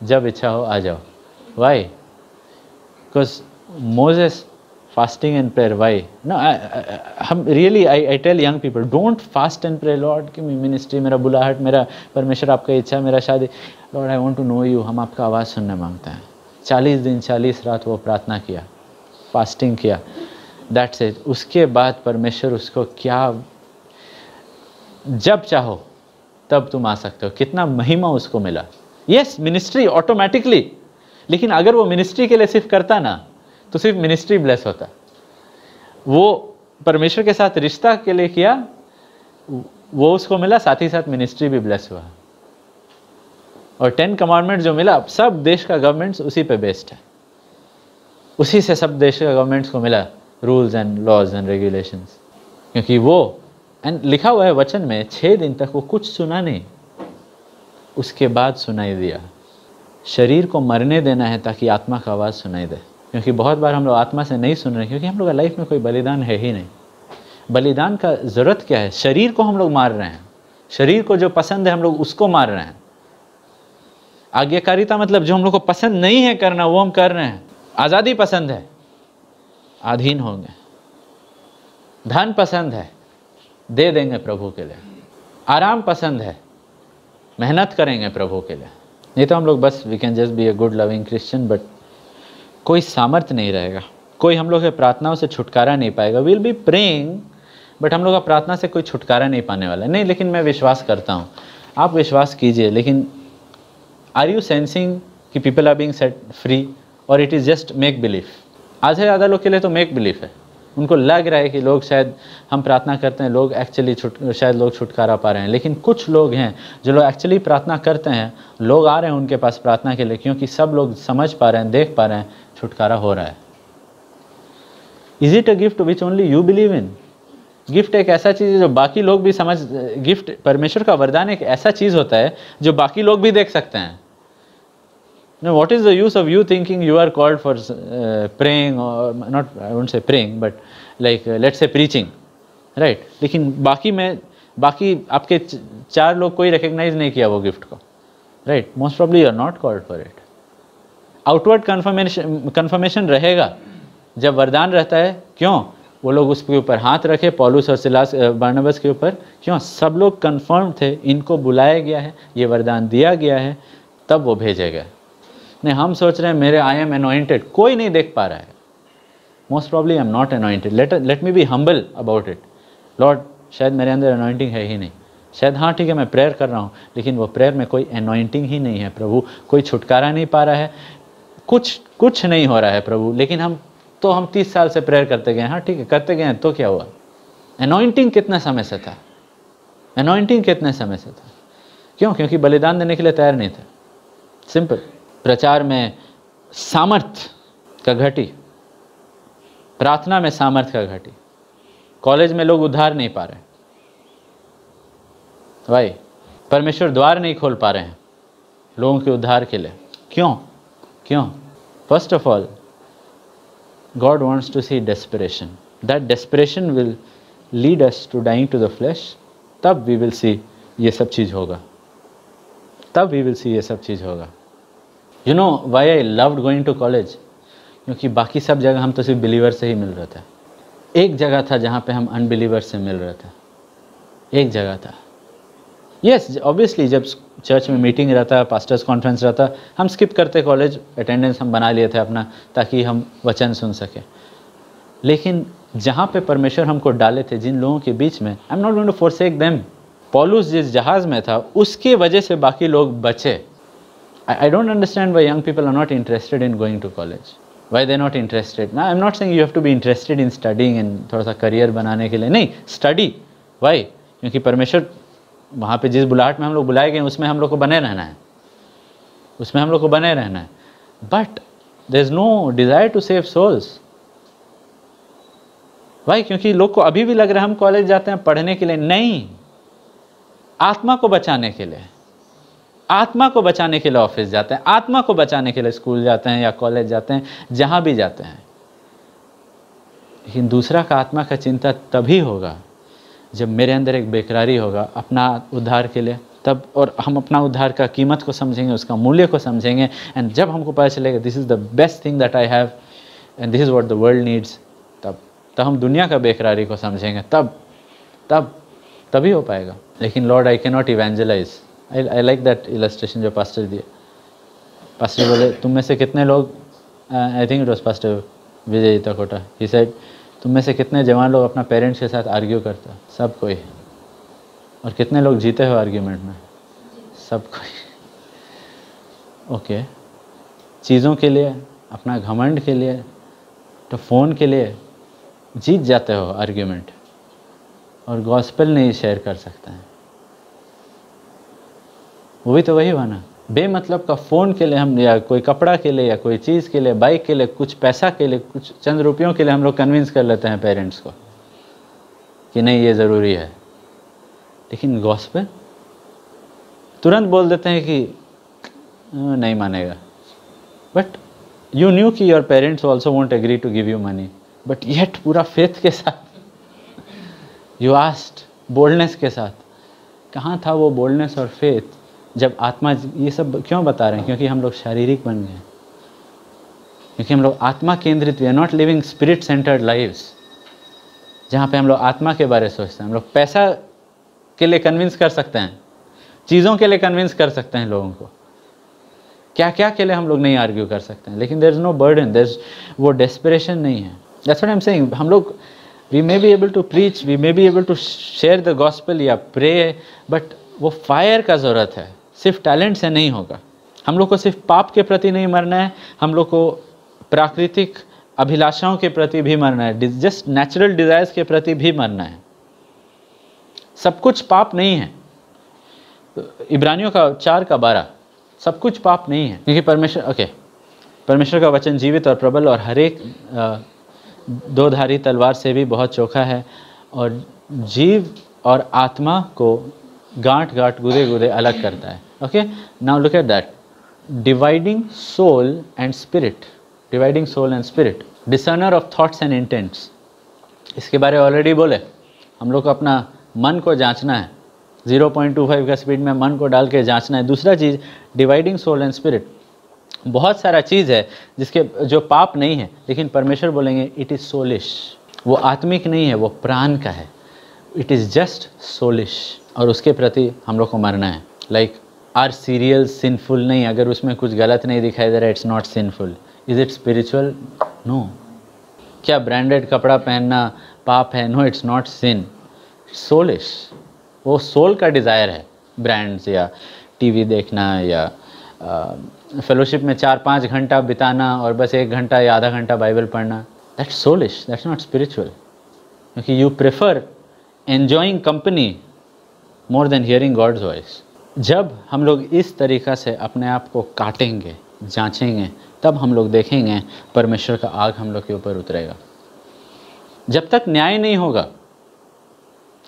जब इच्छा हो आ जाओ। Why? Because Moses fasting and prayer. Why? No, I tell young people, don't fast and pray, Lord give me ministry, मेरा बुलाहट, मेरा परमेश्वर आपका इच्छा, मेरा शादी, Lord I want to know you, हम आपका आवाज़ सुनने मांगते हैं। 40 दिन 40 रात वो प्रार्थना किया, फास्टिंग किया, that's it। उसके बाद परमेश्वर उसको क्या, जब चाहो तब तुम आ सकते हो। कितना महिमा उसको मिला। यस, मिनिस्ट्री ऑटोमेटिकली, लेकिन अगर वो मिनिस्ट्री के लिए सिर्फ करता ना तो सिर्फ मिनिस्ट्री ब्लेस होता। वो परमेश्वर के साथ रिश्ता के लिए किया, वो उसको मिला, साथ ही साथ मिनिस्ट्री भी ब्लेस हुआ। और 10 कमांडमेंट जो मिला, सब देश का गवर्नमेंट्स उसी पे बेस्ड है, उसी से सब देश का गवर्नमेंट्स को मिला rules and laws and regulations. क्योंकि वो एंड लिखा हुआ है वचन में 6 दिन तक वो कुछ सुना नहीं, उसके बाद सुनाई दिया। शरीर को मरने देना है ताकि आत्मा का आवाज़ सुनाई दे। क्योंकि बहुत बार हम लोग आत्मा से नहीं सुन रहे, क्योंकि हम लोग का लाइफ में कोई बलिदान है ही नहीं। बलिदान का ज़रूरत क्या है? शरीर को हम लोग मार रहे हैं, शरीर को जो पसंद है हम लोग उसको मार रहे हैं। आज्ञाकारिता मतलब जो हम लोग को पसंद नहीं है करना वो हम कर रहे हैं। आज़ादी पसंद है, अधीन होंगे। धन पसंद है, दे देंगे प्रभु के लिए। आराम पसंद है, मेहनत करेंगे प्रभु के लिए। नहीं तो हम लोग बस we can just be a good loving Christian, but कोई सामर्थ्य नहीं रहेगा, कोई हम लोग के प्रार्थनाओं से छुटकारा नहीं पाएगा। विल बी प्रेइंग, बट हम लोग का प्रार्थना से कोई छुटकारा नहीं पाने वाला। नहीं, लेकिन मैं विश्वास करता हूँ, आप विश्वास कीजिए, लेकिन आर यू सेंसिंग कि people are being set free, और it is just make belief? आधे से ज़्यादा लोग के लिए तो मेक बिलीफ है। उनको लग रहा है कि लोग शायद हम प्रार्थना करते हैं, लोग एक्चुअली शायद लोग छुटकारा पा रहे हैं। लेकिन कुछ लोग हैं जो लोग एक्चुअली प्रार्थना करते हैं, लोग आ रहे हैं उनके पास प्रार्थना के लिए, क्योंकि सब लोग समझ पा रहे हैं, देख पा रहे हैं छुटकारा हो रहा है। Is it a gift which only you believe in? Gift एक ऐसा चीज़ है जो बाकी लोग भी समझ, गिफ्ट परमेश्वर का वरदान एक ऐसा चीज़ होता है जो बाकी लोग भी देख सकते हैं। Now, what is the use of you thinking you are called for praying, or not, I won't say praying, but like let's say preaching, right? लेकिन बाकी आपके 4 लोग कोई recognize नहीं किया वो गिफ्ट को, right? Most probably you are not called for it. Outward confirmation रहेगा जब वरदान रहता है। क्यों? वो लोग उसके ऊपर हाथ रखे, पौलुस और सिलास बारनबास के ऊपर। क्यों? सब लोग कन्फर्म थे, इनको बुलाया गया है, ये वरदान दिया गया है, तब वो भेजे गए। नहीं, हम सोच रहे हैं मेरे आई एम अनॉइंटेड, कोई नहीं देख पा रहा है। Most probably I am not anointed. Let me be humble about it. Lord, शायद मेरे अंदर अनॉइंटिंग है ही नहीं, शायद हाँ ठीक है मैं प्रेयर कर रहा हूँ, लेकिन वो प्रेयर में कोई अनॉइंटिंग ही नहीं है प्रभु, कोई छुटकारा नहीं पा रहा है, कुछ नहीं हो रहा है प्रभु। लेकिन हम 30 साल से प्रेयर करते गए, हाँ ठीक है करते गए, तो क्या हुआ? अनॉइंटिंग कितने समय से था? अनॉइंटिंग कितने समय से था? क्यों? क्योंकि बलिदान देने के लिए तैयार नहीं थे। सिंपल। प्रचार में सामर्थ्य का घटी, प्रार्थना में सामर्थ्य का घटी, कॉलेज में लोग उद्धार नहीं पा रहे भाई, परमेश्वर द्वार नहीं खोल पा रहे हैं लोगों के उद्धार के लिए। क्यों? First of all, God wants to see desperation. That desperation will lead us to dying to the flesh. तब वी विल सी ये सब चीज़ होगा, You know why I loved going to college? क्योंकि बाकी सब जगह हम तो सिर्फ बिलीवर से ही मिल रहे थे। एक जगह था जहाँ पे हम अनबिलीवर से मिल रहे थे, एक जगह था। यस, ऑब्वियसली जब चर्च में मीटिंग रहता, पास्टर्स कॉन्फ्रेंस रहता, हम स्किप करते कॉलेज, अटेंडेंस हम बना लिए थे अपना, ताकि हम वचन सुन सके। लेकिन जहाँ पे परमेश्वर हमको डाले थे, जिन लोगों के बीच में, I am not going to forsake them। पौलुस जिस जहाज़ में था उसके वजह से बाकी लोग बचे। I don't understand why young people are not interested in going to college. Why they're not interested? Now, I'm not saying you have to be interested in studying and थोड़ा सा करियर बनाने के लिए, नहीं, study. Why? क्योंकि परमेश्वर वहाँ पे जिस बुलाहट में हम लोग बुलाए गए उसमें हम लोग को बने रहना है, But there's no desire to save souls. भाई, क्योंकि लोग को अभी भी लग रहा है हम कॉलेज जाते हैं पढ़ने के लिए, नहीं, आत्मा को बचाने के लिए। आत्मा को बचाने के लिए ऑफिस जाते हैं, आत्मा को बचाने के लिए स्कूल जाते हैं या कॉलेज जाते हैं, जहां भी जाते हैं। लेकिन दूसरा का आत्मा का चिंता तभी होगा जब मेरे अंदर एक बेकरारी होगा अपना उद्धार के लिए, तब। और हम अपना उद्धार का कीमत को समझेंगे, उसका मूल्य को समझेंगे। एंड जब हमको पता चलेगा this is the best thing that I have and this is what the world needs, तब हम दुनिया का बेकरारी को समझेंगे, तभी हो पाएगा। लेकिन Lord, I can not evangelize. I like that illustration जो पास्टर दिए। पास्टर बोले, तुम में से कितने लोग, I think it was pastor Vijay Takota, he said, तुम में से कितने जवान लोग अपना पेरेंट्स के साथ आर्ग्यू करते हो? सब कोई। और कितने लोग जीते हो आर्ग्यूमेंट में? सब कोई। ओके, चीज़ों के लिए, अपना घमंड के लिए, तो फ़ोन के लिए जीत जाते हो आर्ग्यूमेंट, और गॉस्पेल नहीं शेयर कर सकते हैं। वो भी तो वही हुआ ना, बेमतलब का फ़ोन के लिए हम, या कोई कपड़ा के लिए, या कोई चीज़ के लिए, बाइक के लिए, कुछ पैसा के लिए, कुछ चंद रुपयों के लिए हम लोग कन्विंस कर लेते हैं पेरेंट्स को कि नहीं ये ज़रूरी है। लेकिन गॉस्पेल तुरंत बोल देते हैं कि नहीं मानेगा। बट यू न्यू कि your parents also won't agree to give you money, but yet पूरा फेथ के साथ यू आस्क्ड, बोल्डनेस के साथ। कहाँ था वो बोल्डनेस और फेथ जब आत्मा, ये सब क्यों बता रहे हैं? क्योंकि हम लोग शारीरिक बन गए, क्योंकि हम लोग आत्मा केंद्रित, we are not living spirit centred lives, जहाँ पे हम लोग आत्मा के बारे में सोचते हैं। हम लोग पैसा के लिए कन्विंस कर सकते हैं, चीज़ों के लिए कन्विंस कर सकते हैं लोगों को, क्या क्या के लिए हम लोग नहीं आर्ग्यू कर सकते हैं। लेकिन there is no burden, there is वो डेस्परेशन नहीं है। That's what I am saying. हम लोग, we may be able to preach, we may be able to share the gospel या प्रे, बट वो फायर का ज़रूरत है, सिर्फ टैलेंट से नहीं होगा। हम लोग को सिर्फ पाप के प्रति नहीं मरना है, हम लोग को प्राकृतिक अभिलाषाओं के प्रति भी मरना है, जस्ट नेचुरल डिज़ायर्स के प्रति भी मरना है। सब कुछ पाप नहीं है। इब्रानियों का 4:12, सब कुछ पाप नहीं है, क्योंकि परमेश्वर का वचन जीवित और प्रबल और हर एक दो-धारी तलवार से भी बहुत चोखा है, और जीव और आत्मा को गांठ गांठ, गुदे गुदे अलग करता है। Okay, now look at that, dividing soul and spirit, dividing soul and spirit, discerner of thoughts and intents. इसके बारे में ऑलरेडी बोले, हम लोग को अपना मन को जांचना है, 0.25 का स्पीड में मन को डाल के जांचना है। दूसरा चीज़, डिवाइडिंग सोल एंड स्पिरिट, बहुत सारा चीज़ है जिसके जो पाप नहीं है, लेकिन परमेश्वर बोलेंगे इट इज़ सोलिश, वो आत्मिक नहीं है, वो प्राण का है, इट इज़ जस्ट सोलिश, और उसके प्रति हम लोग को मरना है। Like are cereal sinful? नहीं, अगर उसमें कुछ गलत नहीं दिखाई दे रहा है, it's not sinful. Is it spiritual? No. क्या ब्रांडेड कपड़ा पहनना पाप है? No, it's not sin, soulish. वो सोल का डिज़ायर है, ब्रांड्स या टीवी देखना या फेलोशिप में 4-5 घंटा बिताना और बस 1 घंटा या आधा घंटा बाइबल पढ़ना, that's soulish, that's not spiritual. क्योंकि you prefer enjoying company more than hearing God's voice. जब हम लोग इस तरीक़ा से अपने आप को काटेंगे, जांचेंगे, तब हम लोग देखेंगे परमेश्वर का आग हम लोग के ऊपर उतरेगा। जब तक न्याय नहीं होगा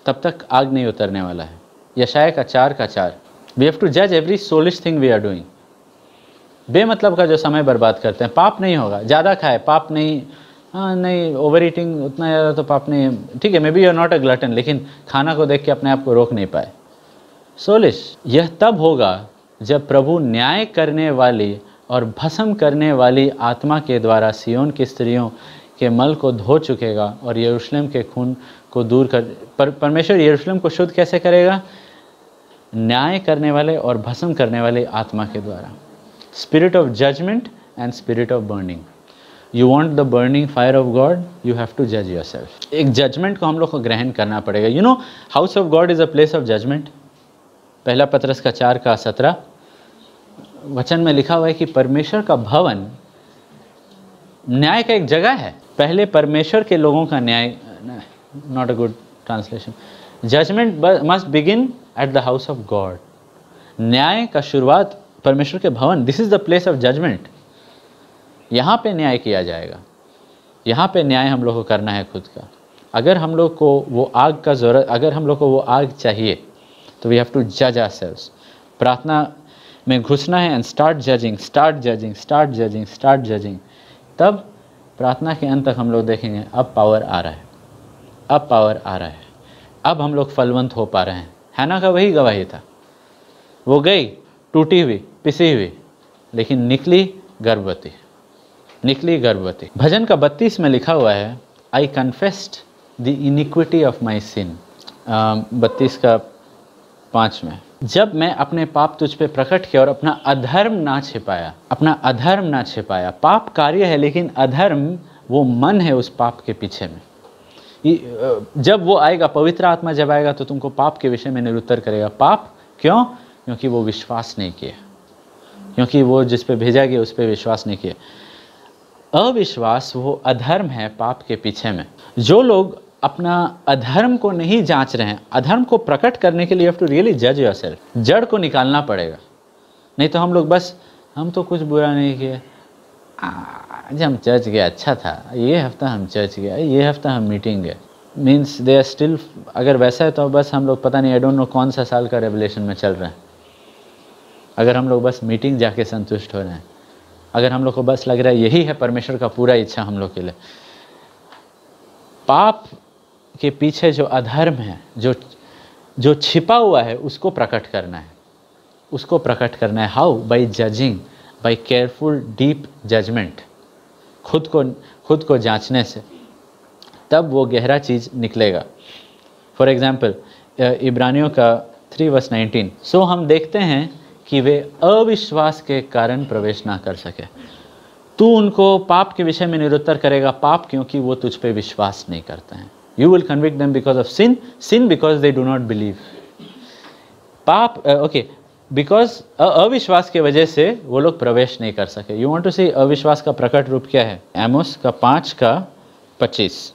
तब तक आग नहीं उतरने वाला है। यशाया का 4:4, वी हैव टू जज every soulish thing we are doing. बेमतलब का जो समय बर्बाद करते हैं, पाप नहीं होगा, ज़्यादा खाए पाप नहीं, हाँ नहीं, ओवर ईटिंग उतना ज़्यादा तो पाप नहीं है, ठीक है, maybe you are not a glutton, लेकिन खाना को देख के अपने आप को रोक नहीं पाए, सोलिश। यह तब होगा जब प्रभु न्याय करने वाली और भस्म करने वाली आत्मा के द्वारा सियोन की स्त्रियों के मल को धो चुकेगा और यरूशलेम के खून को दूर कर। परमेश्वर यरूशलेम को शुद्ध कैसे करेगा? न्याय करने वाले और भस्म करने वाले आत्मा के द्वारा। Spirit of judgement and spirit of burning. You want the burning fire of God, you have to जज योरसेल्फ। एक जजमेंट को हम लोग को ग्रहण करना पड़ेगा। You know, house of God is a place of judgement. पहला पत्रस का 4:17 वचन में लिखा हुआ है कि परमेश्वर का भवन न्याय का एक जगह है। पहले परमेश्वर के लोगों का न्याय, not a good translation, judgement must begin at the house of God. न्याय का शुरुआत परमेश्वर के भवन, this is the place of judgement. यहाँ पे न्याय किया जाएगा, यहाँ पे न्याय हम लोग को करना है खुद का। अगर हम लोग को वो आग का ज़रूरत, अगर हम लोग को वो आग चाहिए तो वी हैव टू जज आवरसेल्व्स। प्रार्थना में घुसना है and start judging, start judging, start judging, start judging. तब प्रार्थना के अंत तक हम लोग देखेंगे अब पावर आ रहा है, अब पावर आ रहा है, अब हम लोग फलवंत हो पा रहे हैं। हैना का वही गवाही था, वो गई टूटी हुई, पिसी हुई, लेकिन निकली गर्भवती, निकली गर्भवती। भजन का 32 में लिखा हुआ है, I confessed the iniquity of my sin. 32 का 5 में, जब मैं अपने पाप तुझ पे प्रकट किया और अपना अधर्म ना छिपाया, अपना अधर्म ना छिपाया। पाप कार्य है लेकिन अधर्म वो मन है उस पाप के पीछे में। जब वो आएगा, पवित्र आत्मा जब आएगा तो तुमको पाप के विषय में निरुत्तर करेगा। पाप क्यों? क्योंकि वो विश्वास नहीं किया, क्योंकि वो जिस पे भेजा गया उस पर विश्वास नहीं किया। अविश्वास वो अधर्म है पाप के पीछे में। जो लोग अपना अधर्म को नहीं जांच रहे हैं, अधर्म को प्रकट करने के लिए यू हैव टू रियली जज योरसेल्फ। जड़ को निकालना पड़ेगा, नहीं तो हम लोग बस हम तो कुछ बुरा नहीं किए, आज हम चर्च गए अच्छा था, ये हफ्ता हम चर्च गए, ये हफ्ता हम मीटिंग गए। मीन्स दे आर स्टिल, अगर वैसा है तो बस हम लोग पता नहीं, आई डोंट नो कौन सा साल का रेवलेशन में चल रहे हैं। अगर हम लोग बस मीटिंग जाके संतुष्ट हो रहे हैं, अगर हम लोग को बस लग रहा है यही है परमेश्वर का पूरा इच्छा हम लोग के लिए। पाप के पीछे जो अधर्म है, जो छिपा हुआ है, उसको प्रकट करना है, उसको प्रकट करना है। How? By judging, by careful deep judgement, खुद को जांचने से, तब वो गहरा चीज़ निकलेगा। फॉर एग्जाम्पल इब्रानियों का 3:19, सो हम देखते हैं कि वे अविश्वास के कारण प्रवेश ना कर सके। तू उनको पाप के विषय में निरुत्तर करेगा। पाप क्योंकि वो तुझ पे विश्वास नहीं करते हैं। You will convict them because of sin, sin because they do not believe. पाप ओके, बिकॉज अविश्वास के वजह से वो लोग प्रवेश नहीं कर सके। यू वांट टू सी अविश्वास का प्रकट रूप क्या है? एमोस का 5:25,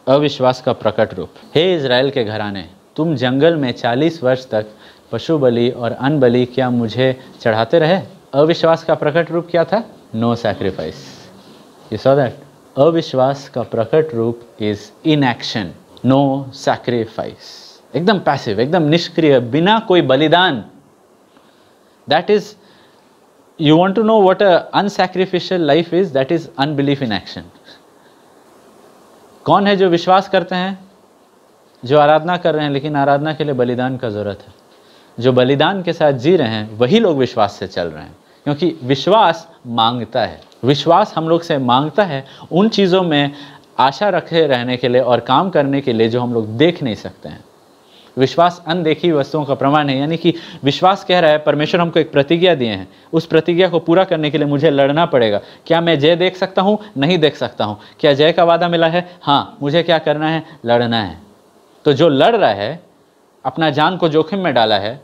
अविश्वास का प्रकट रूप। हे इज़राइल के घराने, तुम जंगल में 40 वर्ष तक पशु बलि और अन्न बलि क्या मुझे चढ़ाते रहे? अविश्वास का प्रकट रूप क्या था? No sacrifice. You saw that? अविश्वास का प्रकट रूप इज इनएक्शन, नो सैक्रिफाइस, एकदम पैसिव, एकदम निष्क्रिय, बिना कोई बलिदान। That is, you want to know what a unsacrificial life is? That is unbelief in action. कौन है जो विश्वास करते हैं, जो आराधना कर रहे हैं, लेकिन आराधना के लिए बलिदान का जरूरत है। जो बलिदान के साथ जी रहे हैं वही लोग विश्वास से चल रहे हैं, क्योंकि विश्वास मांगता है। विश्वास हम लोग से मांगता है उन चीज़ों में आशा रखे रहने के लिए और काम करने के लिए जो हम लोग देख नहीं सकते हैं। विश्वास अनदेखी वस्तुओं का प्रमाण है, यानी कि विश्वास कह रहा है परमेश्वर हमको एक प्रतिज्ञा दिए हैं, उस प्रतिज्ञा को पूरा करने के लिए मुझे लड़ना पड़ेगा। क्या मैं जय देख सकता हूँ? नहीं देख सकता हूँ। क्या जय का वादा मिला है? हाँ। मुझे क्या करना है? लड़ना है। तो जो लड़ रहा है, अपना जान को जोखिम में डाला है,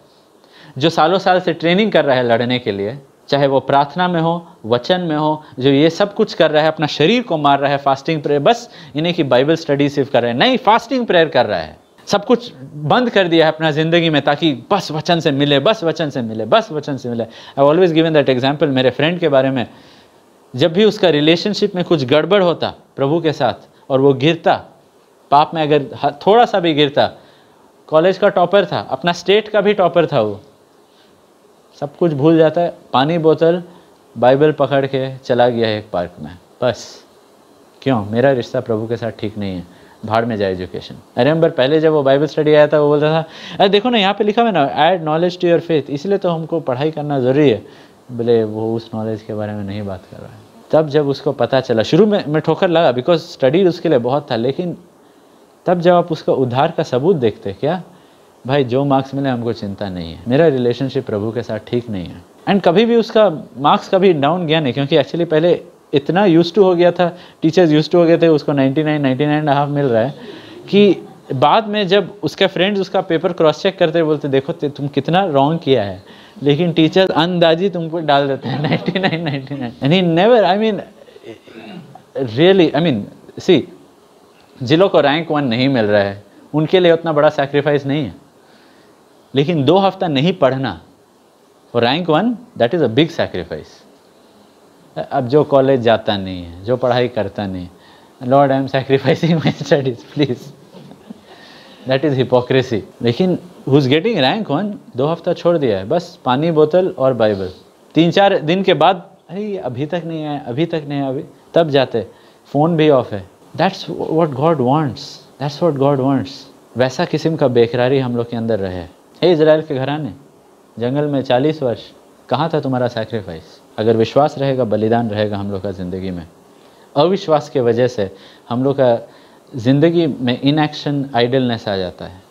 जो सालों साल से ट्रेनिंग कर रहा है लड़ने के लिए, चाहे वो प्रार्थना में हो, वचन में हो, जो ये सब कुछ कर रहा है, अपना शरीर को मार रहा है, फास्टिंग प्रेयर, बस इन्हें की बाइबल स्टडी सिर्फ कर रहा है, नहीं, फास्टिंग प्रेयर कर रहा है, सब कुछ बंद कर दिया है अपना ज़िंदगी में ताकि बस वचन से मिले, बस वचन से मिले, बस वचन से मिले। I always given that example मेरे फ्रेंड के बारे में। जब भी उसका रिलेशनशिप में कुछ गड़बड़ होता प्रभु के साथ और वो गिरता पाप में, अगर थोड़ा सा भी गिरता, कॉलेज का टॉपर था, अपना स्टेट का भी टॉपर था, वो सब कुछ भूल जाता है, पानी बोतल बाइबल पकड़ के चला गया है एक पार्क में, बस। क्यों? मेरा रिश्ता प्रभु के साथ ठीक नहीं है, भाड़ में जाए एजुकेशन। आई रिमेंबर पहले जब वो बाइबल स्टडी आया था, वो बोलता था, अरे देखो ना यहाँ पे लिखा है ना, add knowledge to your faith, इसलिए तो हमको पढ़ाई करना ज़रूरी है। बोले वो उस नॉलेज के बारे में नहीं बात कर रहा है। तब जब उसको पता चला, शुरू में ठोकर लगा बिकॉज स्टडी उसके लिए बहुत था, लेकिन तब जब आप उसका उद्धार का सबूत देखते, क्या भाई जो मार्क्स मिले हमको चिंता नहीं है, मेरा रिलेशनशिप प्रभु के साथ ठीक नहीं है। एंड कभी भी उसका मार्क्स कभी डाउन गया नहीं, क्योंकि एक्चुअली पहले इतना यूज्ड टू हो गया था, टीचर्स यूज्ड टू हो गए थे, उसको 99.5 मिल रहा है, कि बाद में जब उसके फ्रेंड्स उसका पेपर क्रॉस चेक करते बोलते देखो तुम कितना रॉन्ग किया है, लेकिन टीचर्स अंदाजी तुमको डाल देते हैं 99. And he never, I mean really, I mean see, जिन लोग को रैंक 1 नहीं मिल रहा है उनके लिए उतना बड़ा सैक्रिफाइस नहीं है, लेकिन 2 हफ्ता नहीं पढ़ना और rank 1, that is a big sacrifice. अब जो कॉलेज जाता नहीं है, जो पढ़ाई करता नहीं, lord I M sacrificing my studies please. That is hypocrisy. लेकिन हुज गेटिंग रैंक 1, 2 हफ्ता छोड़ दिया है, बस पानी बोतल और बाइबल। 3-4 दिन के बाद अरे अभी तक नहीं आया, अभी तक नहीं आया, अभी तब जाते, फ़ोन भी ऑफ है। That's what God wants, that's what God wants. वैसा किस्म का बेकरारी हम लोग के अंदर रहे। हे इज़राइल के घराने, जंगल में 40 वर्ष कहाँ था तुम्हारा सैक्रिफाइस? अगर विश्वास रहेगा, बलिदान रहेगा हम लोग का ज़िंदगी में। अविश्वास के वजह से हम लोग का ज़िंदगी में इनएक्शन, आइडलनेस आ जाता है।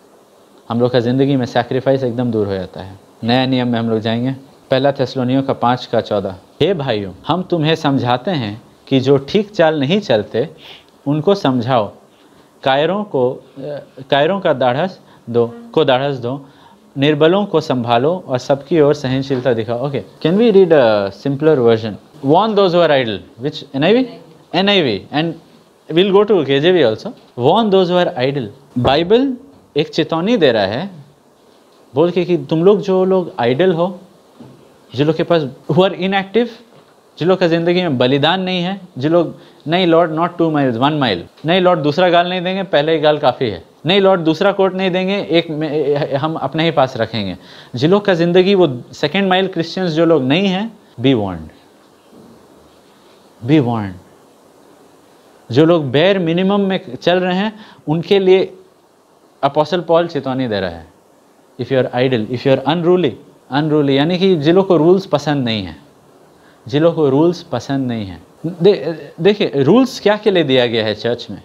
हम लोग का ज़िंदगी में सैक्रिफाइस एकदम दूर हो जाता है। नया नियम में हम लोग जाएंगे, 1 थिस्सलुनीयों 5:14। हे भाइयों, हम तुम्हें समझाते हैं कि जो ठीक चाल नहीं चलते उनको समझाओ, कायरों का दाढ़स दो, निर्बलों को संभालो और सबकी ओर सहनशीलता दिखाओ। Okay, can we read a simpler version? Warn those who are idle. Which NIV? NIV. And we'll go to KJV also. Warn those who are idle. Bible एक चेतावनी दे रहा है बोल के कि तुम लोग जो लोग आइडल हो, जिन लोग के पास who are inactive, जिन लोग का ज़िंदगी में बलिदान नहीं है, जिन लोग नहीं लॉर्ड नॉट 2 miles 1 mile, नहीं लॉर्ड दूसरा गाल नहीं देंगे, पहले ही गाल काफ़ी है, नहीं लॉर्ड दूसरा कोट नहीं देंगे, एक हम अपने ही पास रखेंगे। जिन लोग का ज़िंदगी वो 2nd माइल क्रिश्चियंस जो लोग नहीं हैं, बी वार्न्ड, बी वार्न्ड। जो लोग बेयर मिनिमम में चल रहे हैं उनके लिए अपोस्टल पॉल चेतावनी दे रहा है। If you are idle, if you are unruly, यानी कि जिन लोग को रूल्स पसंद नहीं है, जिन लोग को रूल्स पसंद नहीं है। देखिए रूल्स क्या के लिए दिया गया है चर्च में?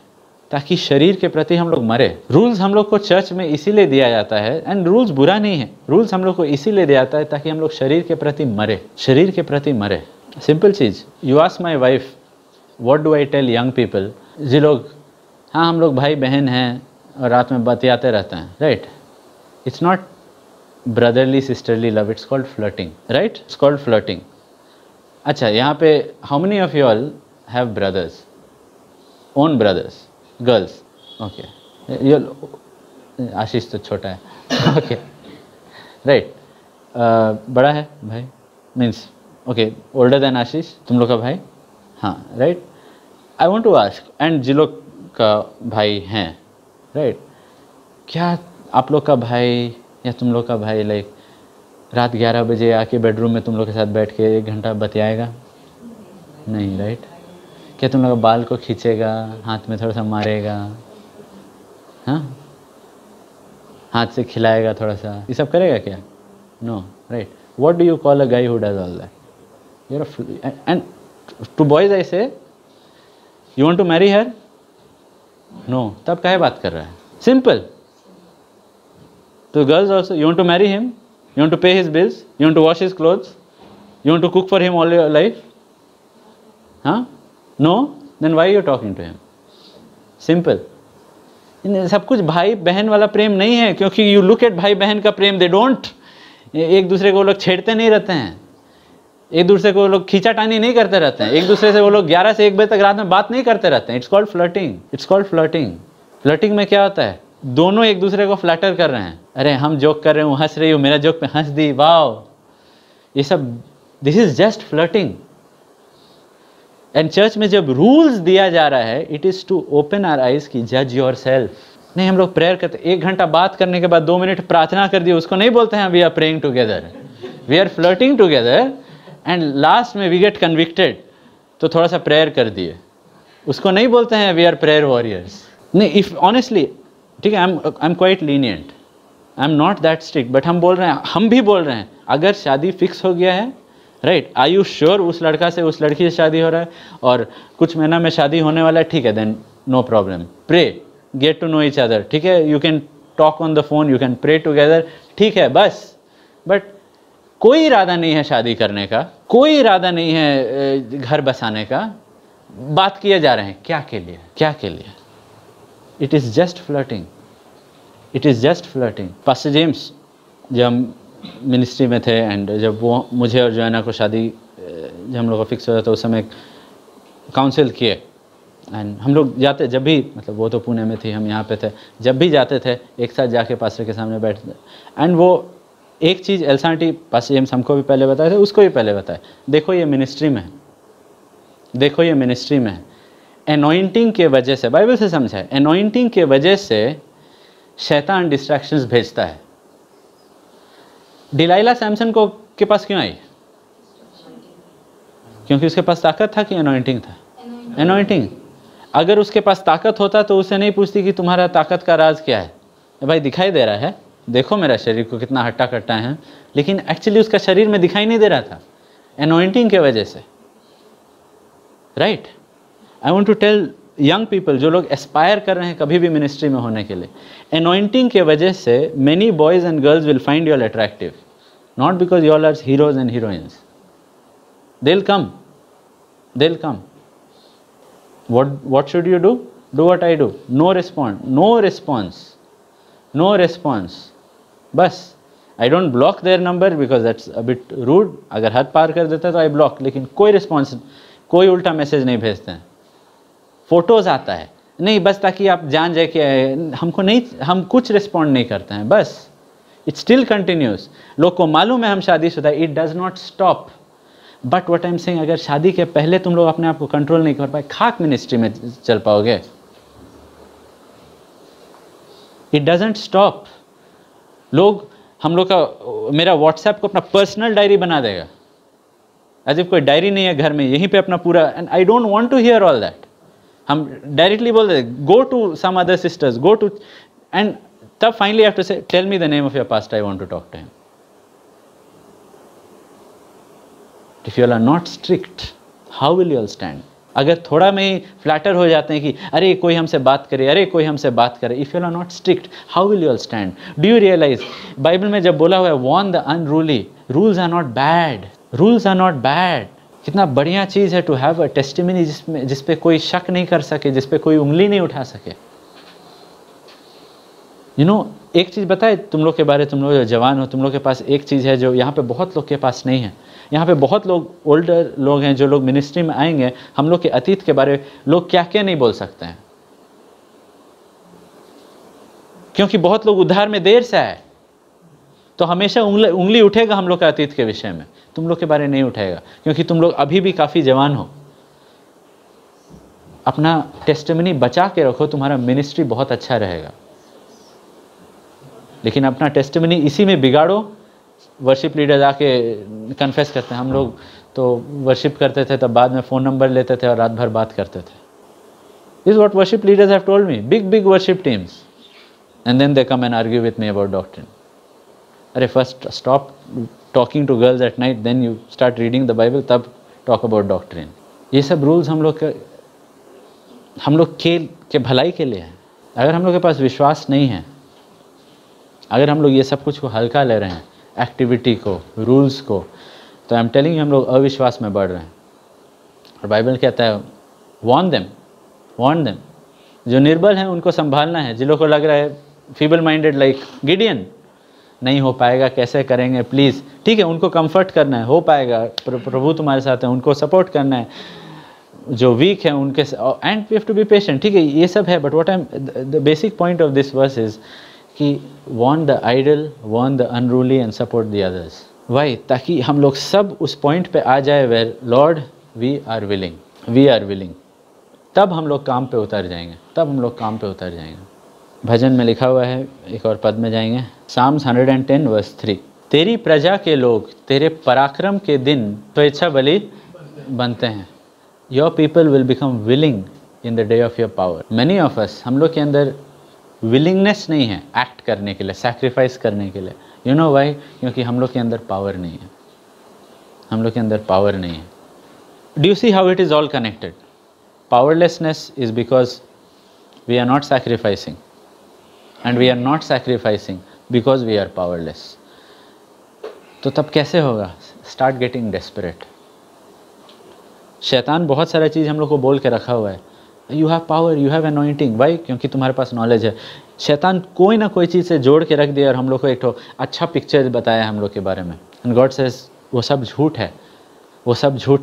ताकि शरीर के प्रति हम लोग मरे। रूल्स हम लोग को चर्च में इसीलिए दिया जाता है, एंड रूल्स बुरा नहीं है, रूल्स हम लोग को इसीलिए दिया जाता है ताकि हम लोग शरीर के प्रति मरे, शरीर के प्रति मरे। सिंपल चीज़, you ask my wife what do I tell young people, जी लोग हाँ हम लोग भाई बहन हैं और रात में बतियाते रहते हैं, right? It's not brotherly sisterly love, it's called flirting, right? It's called flirting. अच्छा, यहाँ पे how many of you all have brothers, own brothers, girls? Okay, ये आशीष तो छोटा है, ओके राइट। बड़ा है भाई, means okay older than Ashish, तुम लोग का भाई? हाँ right. I want to ask, and जिन लोग का भाई हैं, राइट, क्या आप लोग का भाई या तुम लोग का भाई लाइक रात 11 बजे आके बेडरूम में तुम लोग के साथ बैठ के 1 घंटा बतियाएगा? नहीं, राइट? क्या तुम लोग का बाल को खींचेगा, हाथ में थोड़ा सा मारेगा, हाँ हाथ से खिलाएगा थोड़ा सा, ये सब करेगा क्या? No, right? What do you call a guy who does all that? You are and two boys I say you want to marry her? No, तब काहे बात कर रहा है? सिंपल। तो girls also, you want to marry him, you want to pay his bills, you want to wash his clothes, you want to cook for him all your life? Huh? No? Then why are you talking to him? Simple. सब कुछ भाई बहन वाला प्रेम नहीं है, क्योंकि you look at भाई बहन का प्रेम, they don't, एक दूसरे को लोग छेड़ते नहीं रहते हैं, एक दूसरे को लोग खींचाटानी नहीं करते रहते हैं, एक दूसरे से वो लोग 11 से 1 बजे तक रात में बात नहीं करते रहते हैं। It's called flirting, it's called flirting. Flirting में क्या होता है? दोनों एक दूसरे को फ्लैटर कर रहे हैं, अरे हम जोक कर रहे हूँ, हंस रही हूँ, मेरा जोक पे हंस दी, वाओ, ये सब, this is just flirting. And church में जब रूल्स दिया जा रहा है, it is to open our eyes की जज योर सेल्फ। नहीं, हम लोग प्रेयर करते, 1 घंटा बात करने के बाद 2 मिनट प्रार्थना कर दिए, उसको नहीं बोलते हैं we are praying together, we are flirting together, and last में वी गेट कन्विक्टेड, तो थोड़ा सा प्रेयर कर दिए, उसको नहीं बोलते हैं वी आर प्रेयर वॉरियर्स। नहीं, इफ ऑनेस्टली, ठीक है, I am quite lenient, I am not that strict, but हम बोल रहे हैं, हम भी बोल रहे हैं, अगर शादी फिक्स हो गया है, राइट, आर यू श्योर उस लड़का से उस लड़की से शादी हो रहा है और कुछ महीना में शादी होने वाला है, ठीक है, then no problem, pray, get to know each other, ठीक है, you can talk on the phone, you can pray together, ठीक है, बस। बट कोई इरादा नहीं है शादी करने का, कोई इरादा नहीं है घर बसाने का, बात किए जा रहे हैं, क्या के लिए, क्या के लिए? It is just flirting, it is just flirting. Pastor James जब हम मिनिस्ट्री में थे, एंड जब वो मुझे और जोआना को शादी जब हम लोग का फिक्स हो जाता, उस समय काउंसिल किए, एंड हम लोग जाते जब भी, मतलब वो तो पुणे में थी, हम यहाँ पे थे, जब भी जाते थे एक साथ जाके पास्टर के सामने बैठते, एंड वो एक चीज़ एल्सा आंटी, पास्टर जेम्स हमको भी पहले बताए थे, उसको भी पहले बताए, देखो ये मिनिस्ट्री में है, देखो ये मिनिस्ट्री में है, एनॉइंटिंग के वजह से, बाइबल से समझा है, एनॉइंटिंग के वजह से शैतान डिस्ट्रैक्शंस भेजता है। डिलाइला सैमसन को के पास क्यों आई? क्योंकि उसके पास ताकत था कि अनॉइंटिंग था? अनॉइंटिंग। अगर उसके पास ताकत होता तो उसे नहीं पूछती कि तुम्हारा ताकत का राज क्या है। भाई दिखाई दे रहा है, देखो मेरा शरीर को कितना हट्टा कट्टा है, लेकिन एक्चुअली उसका शरीर में दिखाई नहीं दे रहा था, अनॉइंटिंग के वजह से। Right. I want to tell young people, जो लोग एस्पायर कर रहे हैं कभी भी मिनिस्ट्री में होने के लिए, अनॉइंटिंग के वजह से many boys and girls will find you all attractive, not because you all are heroes and heroines. They'll come. What should you do? Do what I do. No response. बस I don't block their number because that's a bit rude. अगर हद पार कर देता है तो I block, लेकिन कोई रिस्पॉन्स, कोई उल्टा मैसेज नहीं भेजते हैं। फोटोज आता है नहीं, बस ताकि आप जान जाए कि हमको नहीं, हम कुछ रिस्पॉन्ड नहीं करते हैं, बस इट स्टिल कंटिन्यूस। लोग को मालूम है हम शादीशुदा, it does not stop. But what I am saying, अगर शादी के पहले तुम लोग अपने आप को कंट्रोल नहीं कर पाए, खाक मिनिस्ट्री में चल पाओगे। It doesn't stop. लोग हम लोग का, मेरा व्हाट्सएप को अपना पर्सनल डायरी बना देगा, एज इफ कोई डायरी नहीं है घर में, यहीं पे अपना पूरा, and I don't want to hear all that. हम डायरेक्टली बोल देते go to some other sisters, go to, and तब finally have to say tell me the name of your pastor, I want to talk to him. If you all are not strict, how will you all stand? अगर थोड़ा में ही फ्लैटर हो जाते हैं कि अरे कोई हमसे बात करे, अरे कोई हमसे बात करे, if you all are not strict, how will you all stand? Do you realize Bible में जब बोला हुआ है warn the unruly, rules are not bad, rules are not bad। कितना बढ़िया चीज़ है टू हैव अ टेस्टिमनी जिस पे कोई शक नहीं कर सके, जिस पे कोई उंगली नहीं उठा सके। यू नो, एक चीज़ बताए तुम लोग के बारे, तुम लोग जो जवान हो, तुम लोग के पास एक चीज़ है जो यहाँ पे बहुत लोग के पास नहीं है। यहाँ पे बहुत लोग ओल्डर लोग हैं जो लोग मिनिस्ट्री में आएंगे, हम लोग के अतीत के बारे लोग क्या क्या नहीं बोल सकते हैं, क्योंकि बहुत लोग उद्धार में देर से आए, तो हमेशा उंगली उठेगा हम लोग के अतीत के विषय में, तुम लोग के बारे नहीं उठेगा, क्योंकि तुम लोग अभी भी काफ़ी जवान हो। अपना टेस्टिमनी बचा के रखो, तुम्हारा मिनिस्ट्री बहुत अच्छा रहेगा। लेकिन अपना टेस्टिमनी इसी में बिगाड़ो। वर्शिप लीडर आके कन्फेस करते हैं, हम लोग तो वर्शिप करते थे, तब बाद में फ़ोन नंबर लेते थे और रात भर बात करते थे। This what worship leaders have told me, big worship teams, and then they come and argue with me about doctrine. अरे first stop talking to girls at night, then you start reading the Bible, तब टॉक अबाउट डॉक्ट्रिन। ये सब रूल्स हम लोग के भलाई के लिए है। अगर हम लोग के पास विश्वास नहीं है, अगर हम लोग ये सब कुछ को हल्का ले रहे हैं, एक्टिविटी को, रूल्स को, तो आई एम टेलिंग यू हम लोग अविश्वास में बढ़ रहे हैं। और बाइबल कहता है वॉर्न देम। जो निर्बल हैं उनको संभालना है। जिन लोगों को लग रहा है फीबल माइंडेड लाइक गिडियन, नहीं हो पाएगा, कैसे करेंगे, प्लीज़, ठीक है, उनको कंफर्ट करना है, हो पाएगा, प्रभु तुम्हारे साथ है, उनको सपोर्ट करना है। जो वीक है उनके, and we have to be patient, ठीक है, ये सब है। But what I am, the basic point of this verse is कि warn the idle, warn the unruly and support the others. Why? ताकि हम लोग सब उस पॉइंट पे आ जाए where Lord we are willing। तब हम लोग काम पे उतर जाएंगे, भजन में लिखा हुआ है, एक और पद में जाएंगे, Psalms 110 verse 3। तेरी प्रजा के लोग तेरे पराक्रम के दिन स्वेच्छा बलि बनते हैं। Your people will become willing in the day of your power। Many of us, हम लोग के अंदर विलिंगनेस नहीं है एक्ट करने के लिए, सैक्रिफाइस करने के लिए। You know why? क्योंकि हम लोग के अंदर पावर नहीं है। Do you see how it is all connected? Powerlessness is because we are not sacrificing, and we are not sacrificing because we are powerless. तो तब कैसे होगा? Start getting desperate. शैतान बहुत सारा चीज़ हम लोग को बोल के रखा हुआ है, you have power, you have anointing. Why? क्योंकि तुम्हारे पास नॉलेज है। शैतान कोई ना कोई चीज़ से जोड़ के रख दिया और हम लोग को एक तो अच्छा पिक्चर बताया हम लोग के बारे में। एंड गॉड सेज वो सब झूठ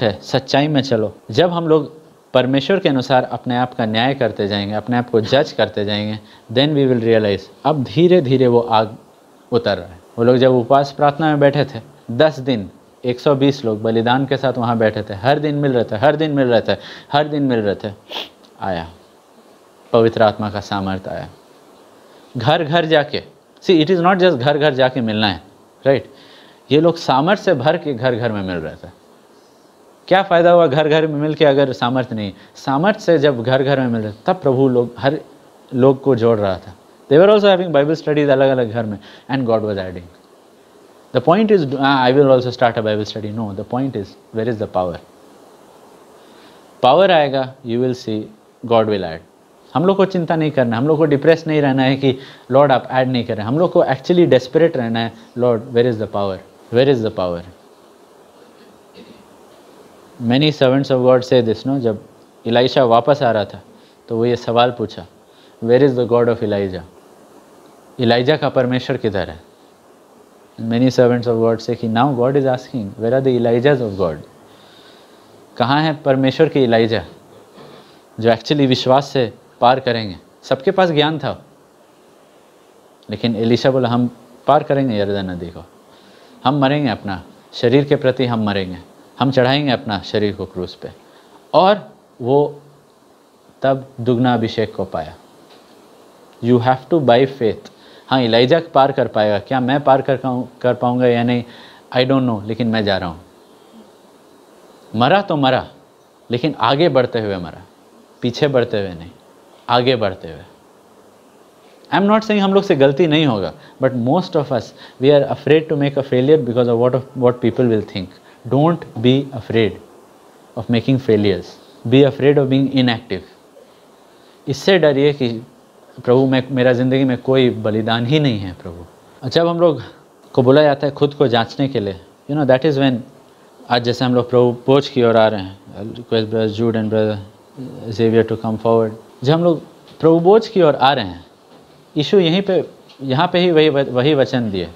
है, सच्चाई में चलो। जब हम लोग परमेश्वर के अनुसार अपने आप का न्याय करते जाएंगे, अपने आप को जज करते जाएंगे, देन वी विल रियलाइज अब धीरे धीरे वो आग उतर रहा है। वो लोग जब उपवास प्रार्थना में बैठे थे 10 दिन, 120 लोग बलिदान के साथ वहाँ बैठे थे, हर दिन मिल रहे थे, आया पवित्र आत्मा का सामर्थ आया। घर घर जाके, see it is not just घर घर जाके मिलना है, राइट। ये लोग सामर्थ्य से भर के घर घर में मिल रहे थे। क्या फ़ायदा हुआ घर घर में मिल के अगर सामर्थ्य नहीं? सामर्थ्य से जब घर घर में मिल रहे तब प्रभु लोग हर लोग को जोड़ रहा था। They were also having Bible studies अलग अलग घर में, and God was adding. The point is I will also start a Bible study, no, the point is where is the power. Power आएगा, you will see God will add. हम लोग को चिंता नहीं करना, हम लोग को डिप्रेस नहीं रहना है कि लॉर्ड आप ऐड नहीं कर रहे। हम लोग को एक्चुअली डेस्परेट रहना है, Lord where is the power, where is the power. Many servants of God say this no, जब इलाइशा वापस आ रहा था तो वो ये सवाल पूछा, where is the God of Elijah? Elijah का परमेश्वर किधर है? मैनी सर्वेंट्स ऑफ गॉड से कि now God is asking where are the Elijahs of God? कहाँ है परमेश्वर के इलाइजा जो एक्चुअली विश्वास से पार करेंगे? सबके पास ज्ञान था, लेकिन एलीशा बोला हम पार करेंगे यरदन नदी को, हम मरेंगे, अपना शरीर के प्रति हम मरेंगे, हम चढ़ाएंगे अपना शरीर को क्रूस पे। और वो तब दुगना अभिषेक को पाया। You have two by faith. हाँ, इलाइजा पार कर पाएगा, क्या मैं पार कर पाऊँगा या नहीं, आई डोंट नो, लेकिन मैं जा रहा हूँ। मरा तो मरा, लेकिन आगे बढ़ते हुए मरा, पीछे बढ़ते हुए नहीं, आगे बढ़ते हुए। आई एम नॉट सेइंग हम लोग से गलती नहीं होगा, but most of us we are afraid to make a failure because of what people will think. Don't be afraid of making failures, be afraid of being inactive. इससे डरिए कि प्रभु मेरा ज़िंदगी में कोई बलिदान ही नहीं है प्रभु। जब हम लोग को बुलाया जाता है खुद को जांचने के लिए, you know that is when, आज जैसे हम लोग प्रभु भोज की ओर आ रहे हैं, request brother Jude and brother Xavier to come forward. जब हम लोग प्रभु भोज की ओर आ रहे हैं, यीशु यहाँ पे ही वही वचन दिए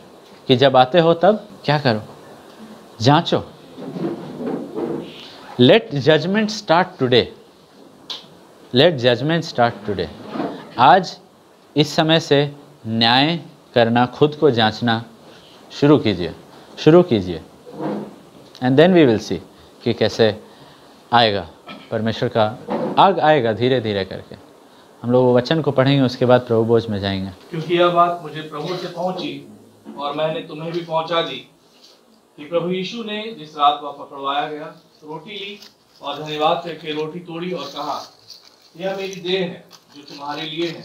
कि जब आते हो तब क्या करो? जांचो। Let judgement start today, let judgement start today. आज इस समय से न्याय करना, खुद को जांचना शुरू कीजिए, and then we will see कि कैसे आएगा परमेश्वर का आग आएगा धीरे धीरे करके। हम लोग वो वचन को पढ़ेंगे, उसके बाद प्रभु भोज में जाएंगे। क्योंकि यह बात मुझे प्रभु से पहुंची और मैंने तुम्हें भी पहुंचा दी कि प्रभु यीशु ने जिस रात वह पकड़वाया गया, रोटी ली और धन्यवाद करके रोटी तोड़ी और कहा, यह मेरी देह है जो तुम्हारे लिए है,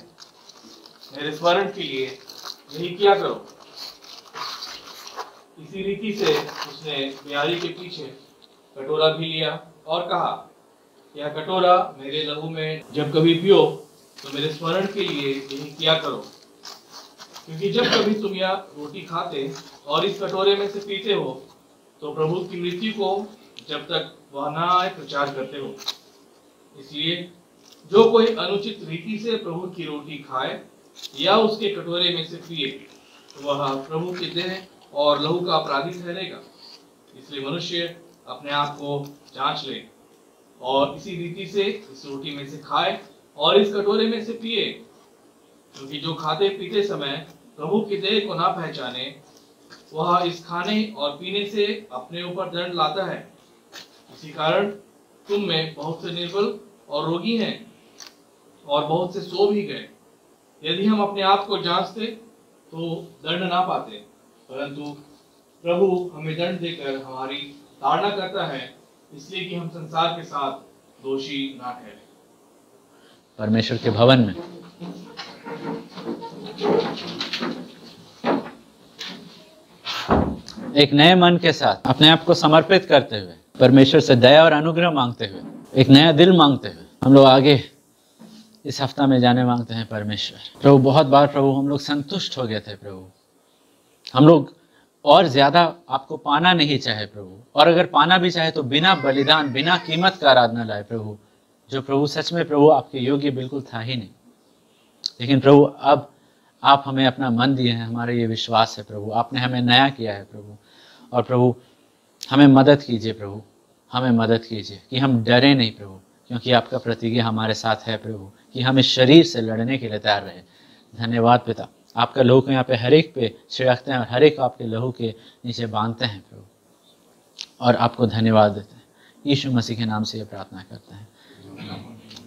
मेरे स्मरण के लिए यही किया करो। इसी रीति से उसने ब्यारी के पीछे कटोरा भी लिया और कहा, यह कटोरा मेरे लहू में जब कभी पियो तो मेरे स्मरण के लिए यही किया करो। क्योंकि जब कभी तुम यह रोटी खाते और इस कटोरे में से पीते हो तो प्रभु की मृत्यु को जब तक वह न आए प्रचार करते हो। इसलिए जो कोई अनुचित रीति से प्रभु की रोटी खाए या उसके कटोरे में से पिए तो वह प्रभु की देह और लहू का अपराधी ठहरेगा। इसलिए मनुष्य अपने आप को जांच ले और इसी रीति से इस रोटी में से खाए और इस कटोरे में से पिए। क्योंकि जो खाते पीते समय प्रभु की देह को ना पहचाने, वह इस खाने और पीने से अपने ऊपर दंड लाता है। इसी कारण तुम में बहुत से निर्बल और रोगी हैं और बहुत से सो भी गए। यदि हम अपने आप को जांचते तो दंड ना पाते, परंतु प्रभु हमें दंड देकर हमारी ताड़ना करता है, इसलिए कि हम संसार के साथ दोषी ना ठहरे। परमेश्वर के भवन में एक नए मन के साथ अपने आप को समर्पित करते हुए, परमेश्वर से दया और अनुग्रह मांगते हुए, एक नया दिल मांगते हुए हम लोग आगे इस हफ्ता में जाने मांगते हैं। परमेश्वर प्रभु, बहुत बार प्रभु हम लोग संतुष्ट हो गए थे प्रभु, हम लोग और ज्यादा आपको पाना नहीं चाहे प्रभु, और अगर पाना भी चाहे तो बिना बलिदान, बिना कीमत का आराधना लाए प्रभु, जो प्रभु सच में प्रभु आपके योग्य बिल्कुल था ही नहीं। लेकिन प्रभु अब आप हमें अपना मन दिए हैं, हमारा ये विश्वास है प्रभु, आपने हमें नया किया है प्रभु। और प्रभु हमें मदद कीजिए प्रभु, हमें मदद कीजिए कि हम डरे नहीं प्रभु, क्योंकि आपका प्रतिज्ञा हमारे साथ है प्रभु कि हम इस शरीर से लड़ने के लिए तैयार रहे। धन्यवाद पिता, आपका लहू को यहाँ पे हर एक पे छिड़कते हैं और हर एक को आपके लहू के नीचे बांधते हैं प्रभु, और आपको धन्यवाद देते हैं। यीशु मसीह के नाम से ये प्रार्थना करते हैं।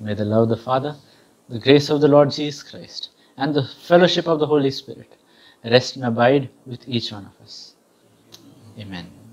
May the love of the Father, the grace of the Lord Jesus Christ, and the fellowship of the Holy Spirit rest and abide with each one of us. Amen.